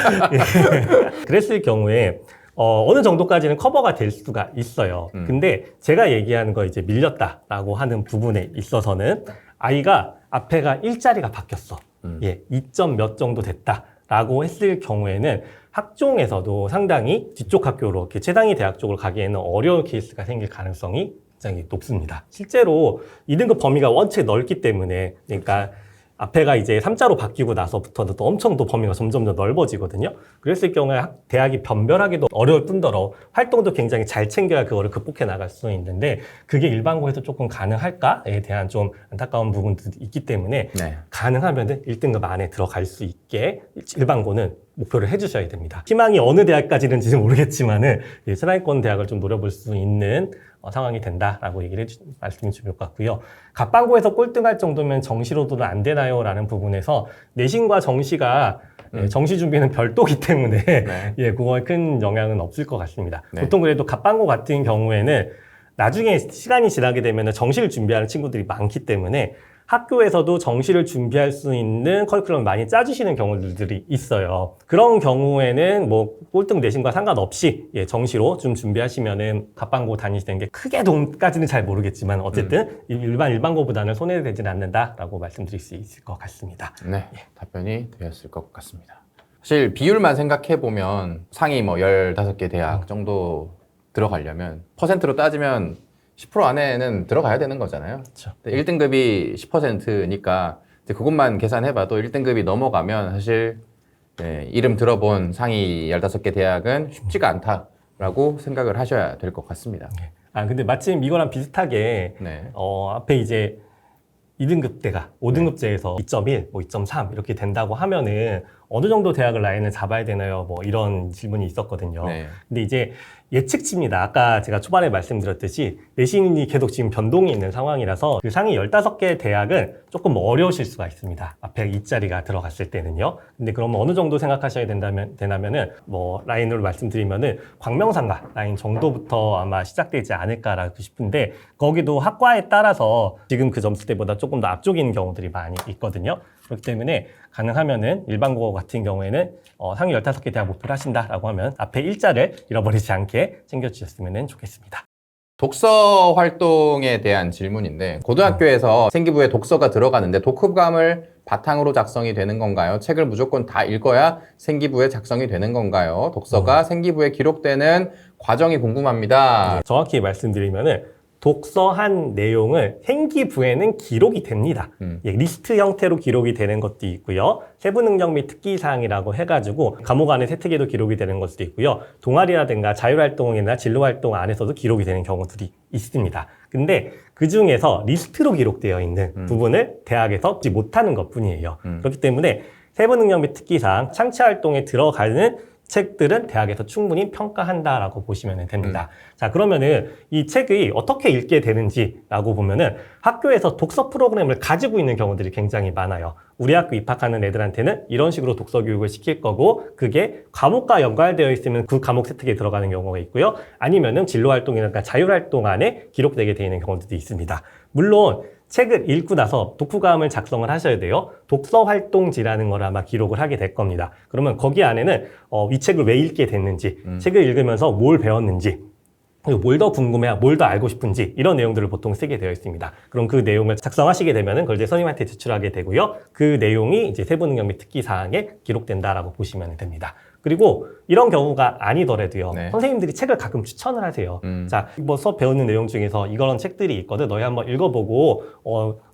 그랬을 경우에 어느 정도까지는 커버가 될 수가 있어요. 근데 제가 얘기하는 거 이제 밀렸다라고 하는 부분에 있어서는 아이가 앞에가 일자리가 바뀌었어. 예, 2점 몇 정도 됐다라고 했을 경우에는 학종에서도 상당히 뒤쪽 학교로 이렇게 최상위 대학 쪽으로 가기에는 어려운 케이스가 생길 가능성이 굉장히 높습니다. 실제로 2등급 범위가 원체 넓기 때문에 그러니까 앞에가 이제 3자로 바뀌고 나서부터는 또 엄청 또 범위가 점점 더 넓어지거든요. 그랬을 경우에 대학이 변별하기도 어려울 뿐더러 활동도 굉장히 잘 챙겨야 그거를 극복해 나갈 수 있는데 그게 일반고에서 조금 가능할까에 대한 좀 안타까운 부분들이 있기 때문에 네. 가능하면 1등급 안에 들어갈 수 있게 일반고는 목표를 해주셔야 됩니다. 희망이 어느 대학까지는지는 모르겠지만은 최상위권 대학을 좀 노려볼 수 있는 상황이 된다라고 얘기를 말씀해 주실 것 같고요. 갑반고에서 꼴등할 정도면 정시로도는 안 되나요? 라는 부분에서 내신과 정시가 정시 준비는 별도기 때문에 네. 예, 그거에 큰 영향은 없을 것 같습니다. 네. 보통 그래도 갑반고 같은 경우에는 나중에 시간이 지나게 되면 정시를 준비하는 친구들이 많기 때문에 학교에서도 정시를 준비할 수 있는 커리큘럼을 많이 짜주시는 경우들이 있어요. 그런 경우에는 뭐 꼴등 내신과 상관없이 예, 정시로 좀 준비하시면은 갑반고 다니시는 게 크게 도움까지는 잘 모르겠지만 어쨌든 일반고보다는 손해되지는 않는다라고 말씀드릴 수 있을 것 같습니다. 네, 답변이 되었을 것 같습니다. 사실 비율만 생각해 보면 상위 뭐 15개 대학 정도 들어가려면 퍼센트로 따지면 10% 안에는 들어가야 되는 거잖아요. 그렇죠. 1등급이 10%니까 그것만 계산해봐도 1등급이 넘어가면 사실 네, 이름 들어본 상위 15개 대학은 쉽지가 않다라고 생각을 하셔야 될 것 같습니다. 근데 마침 이거랑 비슷하게 네. 앞에 이제 2등급대가 5등급제에서 2.1, 뭐 2.3 이렇게 된다고 하면은 어느 정도 대학을 라인을 잡아야 되나요? 뭐 이런 질문이 있었거든요. 네. 근데 이제 예측치입니다. 아까 제가 초반에 말씀드렸듯이 내신이 계속 지금 변동이 있는 상황이라서 그 상위 15개 대학은 조금 어려우실 수가 있습니다. 앞에 2자리가 들어갔을 때는요. 근데 그러면 어느 정도 생각하셔야 되냐면은 뭐 라인으로 말씀드리면은 광명상가 라인 정도부터 아마 시작되지 않을까라고 싶은데 거기도 학과에 따라서 지금 그 점수대보다 조금 더 앞쪽인 경우들이 많이 있거든요. 그렇기 때문에 가능하면은 일반고어 같은 경우에는 상위 15개 대학 목표를 하신다라고 하면 앞에 일자를 잃어버리지 않게 챙겨주셨으면 좋겠습니다. 독서 활동에 대한 질문인데 고등학교에서 생기부에 독서가 들어가는데 독후감을 바탕으로 작성이 되는 건가요? 책을 무조건 다 읽어야 생기부에 작성이 되는 건가요? 독서가 생기부에 기록되는 과정이 궁금합니다. 정확히 말씀드리면은 독서한 내용을 생기부에는 기록이 됩니다. 리스트 형태로 기록이 되는 것도 있고요. 세부 능력 및 특기사항이라고 해가지고 과목 안에 세특에도 기록이 되는 것도 있고요. 동아리라든가 자율활동이나 진로활동 안에서도 기록이 되는 경우들이 있습니다. 근데 그 중에서 리스트로 기록되어 있는 부분을 대학에서 보지 못하는 것 뿐이에요. 그렇기 때문에 세부 능력 및 특기사항, 창체활동에 들어가는 책들은 대학에서 충분히 평가한다라고 보시면 됩니다. 자, 그러면은 이 책이 어떻게 읽게 되는지라고 보면은 학교에서 독서 프로그램을 가지고 있는 경우들이 굉장히 많아요. 우리 학교 입학하는 애들한테는 이런 식으로 독서 교육을 시킬 거고 그게 과목과 연관되어 있으면 그 과목 세특에 들어가는 경우가 있고요. 아니면은 진로활동이나 자율활동 안에 기록되게 되어 있는 경우들도 있습니다. 물론 책을 읽고 나서 독후감을 작성을 하셔야 돼요. 독서활동지라는 걸 아마 기록을 하게 될 겁니다. 그러면 거기 안에는 이 책을 왜 읽게 됐는지, 책을 읽으면서 뭘 배웠는지, 그리고 뭘 더 궁금해, 뭘 더 알고 싶은지 이런 내용들을 보통 쓰게 되어 있습니다. 그럼 그 내용을 작성하시게 되면은 그걸 이제 선생님한테 제출하게 되고요. 그 내용이 이제 세부 능력 및 특기 사항에 기록된다라고 보시면 됩니다. 그리고 이런 경우가 아니더라도요. 네. 선생님들이 책을 가끔 추천을 하세요. 자, 뭐 수업 배우는 내용 중에서 이런 책들이 있거든. 너희 한번 읽어보고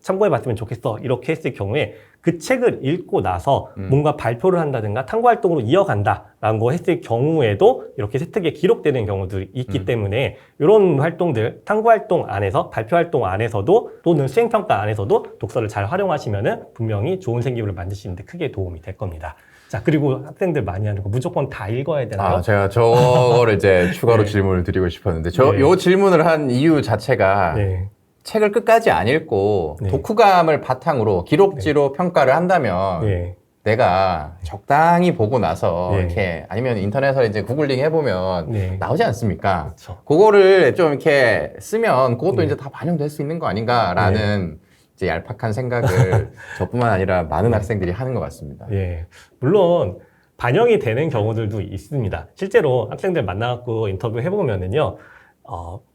참고해봤으면 좋겠어. 이렇게 했을 경우에 그 책을 읽고 나서 뭔가 발표를 한다든가 탐구활동으로 이어간다라는 거 했을 경우에도 이렇게 세특에 기록되는 경우들이 있기 때문에 이런 활동들, 탐구활동 안에서, 발표활동 안에서도 또는 수행평가 안에서도 독서를 잘 활용하시면은 분명히 좋은 생기부를 만드시는데 크게 도움이 될 겁니다. 자, 그리고 학생들 많이 하는 거 무조건 다 읽어야 되나요? 제가 저거를 이제 추가로 네. 질문을 드리고 싶었는데 네. 요 질문을 한 이유 자체가 네. 책을 끝까지 안 읽고 네. 독후감을 바탕으로 기록지로 평가를 한다면 네. 내가 적당히 보고 나서 네. 이렇게 아니면 인터넷에 이제 구글링 해보면 네. 나오지 않습니까? 그렇죠. 그거를 좀 이렇게 쓰면 그것도 네. 이제 다 반영될 수 있는 거 아닌가라는 이제 얄팍한 생각을 저뿐만 아니라 많은 학생들이 하는 것 같습니다. 예. 물론 반영이 되는 경우들도 있습니다. 실제로 학생들 만나갖고 인터뷰 해보면은요,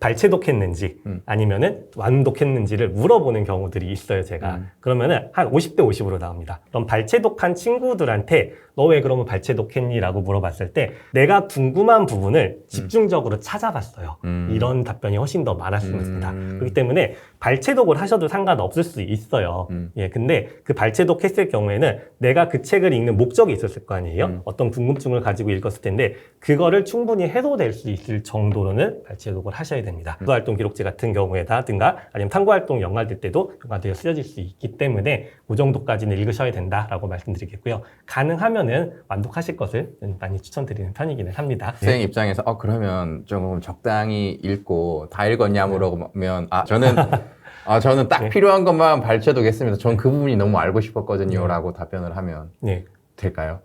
발췌독했는지 아니면은 완독했는지를 물어보는 경우들이 있어요, 제가. 그러면은 한 50대 50으로 나옵니다. 그럼 발췌독한 친구들한테 너 왜 그러면 발췌독했니? 라고 물어봤을 때 내가 궁금한 부분을 집중적으로 찾아봤어요. 이런 답변이 훨씬 더 많았습니다. 그렇기 때문에 발췌독을 하셔도 상관없을 수 있어요. 예, 근데 그 발췌독했을 경우에는 내가 그 책을 읽는 목적이 있었을 거 아니에요? 어떤 궁금증을 가지고 읽었을 텐데 그거를 충분히 해소될 수 있을 정도로는 발췌독을 하셔야 됩니다. 독서활동 기록지 같은 경우에다든가 아니면 탐구활동 연관될 때도 연관되어 쓰여질 수 있기 때문에 그 정도까지는 읽으셔야 된다라고 말씀드리겠고요. 가능하면은 완독하실 것을 많이 추천드리는 편이기는 합니다. 학생 입장에서 그러면 조금 적당히 읽고 다 읽었냐 물어보면 저는 딱 네. 필요한 것만 발췌독했습니다. 저는 그 부분이 너무 알고 싶었거든요. 라고 답변을 하면 네. 될까요?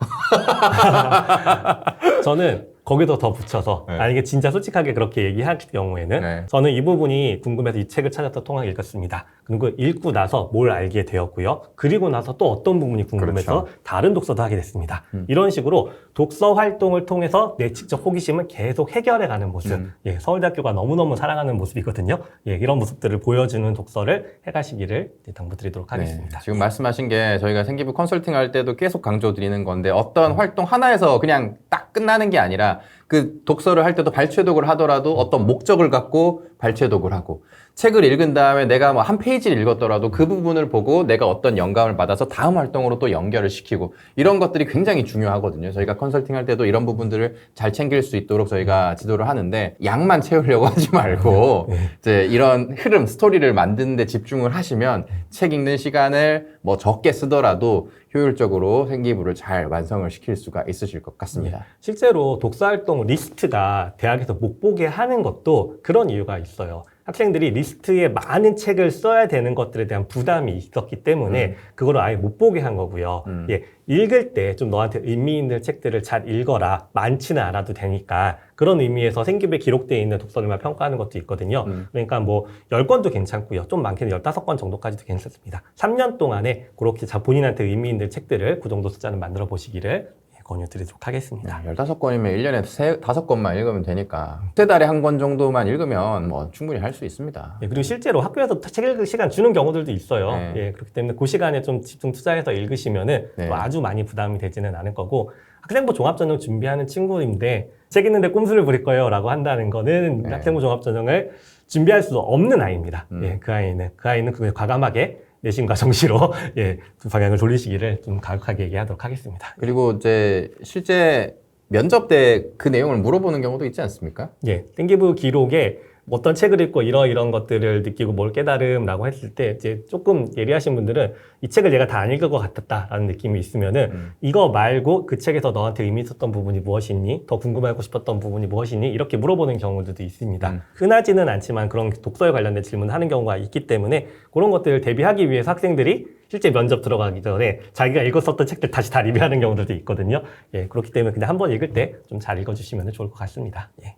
저는 거기도 더 붙여서 네. 만약에 진짜 솔직하게 그렇게 얘기할 경우에는 네. 저는 이 부분이 궁금해서 이 책을 찾아서 통화를 읽었습니다. 그리고 읽고 나서 뭘 알게 되었고요. 그리고 나서 또 어떤 부분이 궁금해서 그렇죠. 다른 독서도 하게 됐습니다. 이런 식으로 독서 활동을 통해서 내 지적 호기심을 계속 해결해가는 모습. 예, 서울대학교가 너무너무 사랑하는 모습이거든요. 예, 이런 모습들을 보여주는 독서를 해가시기를 당부드리도록 하겠습니다. 네, 지금 말씀하신 게 저희가 생기부 컨설팅 할 때도 계속 강조드리는 건데 어떤 활동 하나에서 그냥 딱 끝나는 게 아니라 그 독서를 할 때도 발췌독을 하더라도 어떤 목적을 갖고 발췌독을 하고 책을 읽은 다음에 내가 뭐 한 페이지를 읽었더라도 그 부분을 보고 내가 어떤 영감을 받아서 다음 활동으로 또 연결을 시키고 이런 것들이 굉장히 중요하거든요. 저희가 컨설팅 할 때도 이런 부분들을 잘 챙길 수 있도록 저희가 지도를 하는데 양만 채우려고 하지 말고 이제 이런 흐름, 스토리를 만드는 데 집중을 하시면 책 읽는 시간을 뭐 적게 쓰더라도 효율적으로 생기부를 잘 완성을 시킬 수가 있으실 것 같습니다. 실제로 독서활동 리스트가 대학에서 못 보게 하는 것도 그런 이유가 있어요. 학생들이 리스트에 많은 책을 써야 되는 것들에 대한 부담이 있었기 때문에 그거를 아예 못 보게 한 거고요. 예, 읽을 때 좀 너한테 의미 있는 책들을 잘 읽어라. 많지는 않아도 되니까 그런 의미에서 생기부에 기록되어 있는 독서들만 평가하는 것도 있거든요. 그러니까 뭐 10권도 괜찮고요. 좀 많게는 15권 정도까지도 괜찮습니다. 3년 동안에 그렇게 본인한테 의미 있는 책들을 그 정도 숫자는 만들어 보시기를 권유드리도록 하겠습니다. 15권이면 1년에 5권만 읽으면 되니까 세 달에 한 권 정도만 읽으면 뭐 충분히 할 수 있습니다. 예, 그리고 실제로 학교에서 책 읽을 시간 주는 경우들도 있어요. 네. 예, 그렇기 때문에 그 시간에 좀 집중 투자해서 읽으시면은 네. 또 아주 많이 부담이 되지는 않을 거고 학생부 종합전형 준비하는 친구인데 책 읽는데 꼼수를 부릴 거예요 라고 한다는 거는 네. 학생부 종합전형을 준비할 수 없는 아이입니다. 예, 그 아이는 그걸 과감하게 내심과 정시로 예, 그 방향을 돌리시기를 좀 가격하게 얘기하도록 하겠습니다. 그리고 이제 실제 면접 때 그 내용을 물어보는 경우도 있지 않습니까? 예, 땡기부 기록에 어떤 책을 읽고 이런 것들을 느끼고 뭘 깨달음라고 했을 때 이제 조금 예리하신 분들은 이 책을 내가 다 안 읽을 것 같았다라는 느낌이 있으면은 이거 말고 그 책에서 너한테 의미 있었던 부분이 무엇이니? 더 궁금하고 싶었던 부분이 무엇이니? 이렇게 물어보는 경우들도 있습니다. 흔하지는 않지만 그런 독서에 관련된 질문을 하는 경우가 있기 때문에 그런 것들을 대비하기 위해서 학생들이 실제 면접 들어가기 전에 자기가 읽었었던 책들 다시 다 리뷰하는 경우들도 있거든요. 예, 그렇기 때문에 그냥 한번 읽을 때 좀 잘 읽어주시면 좋을 것 같습니다. 예.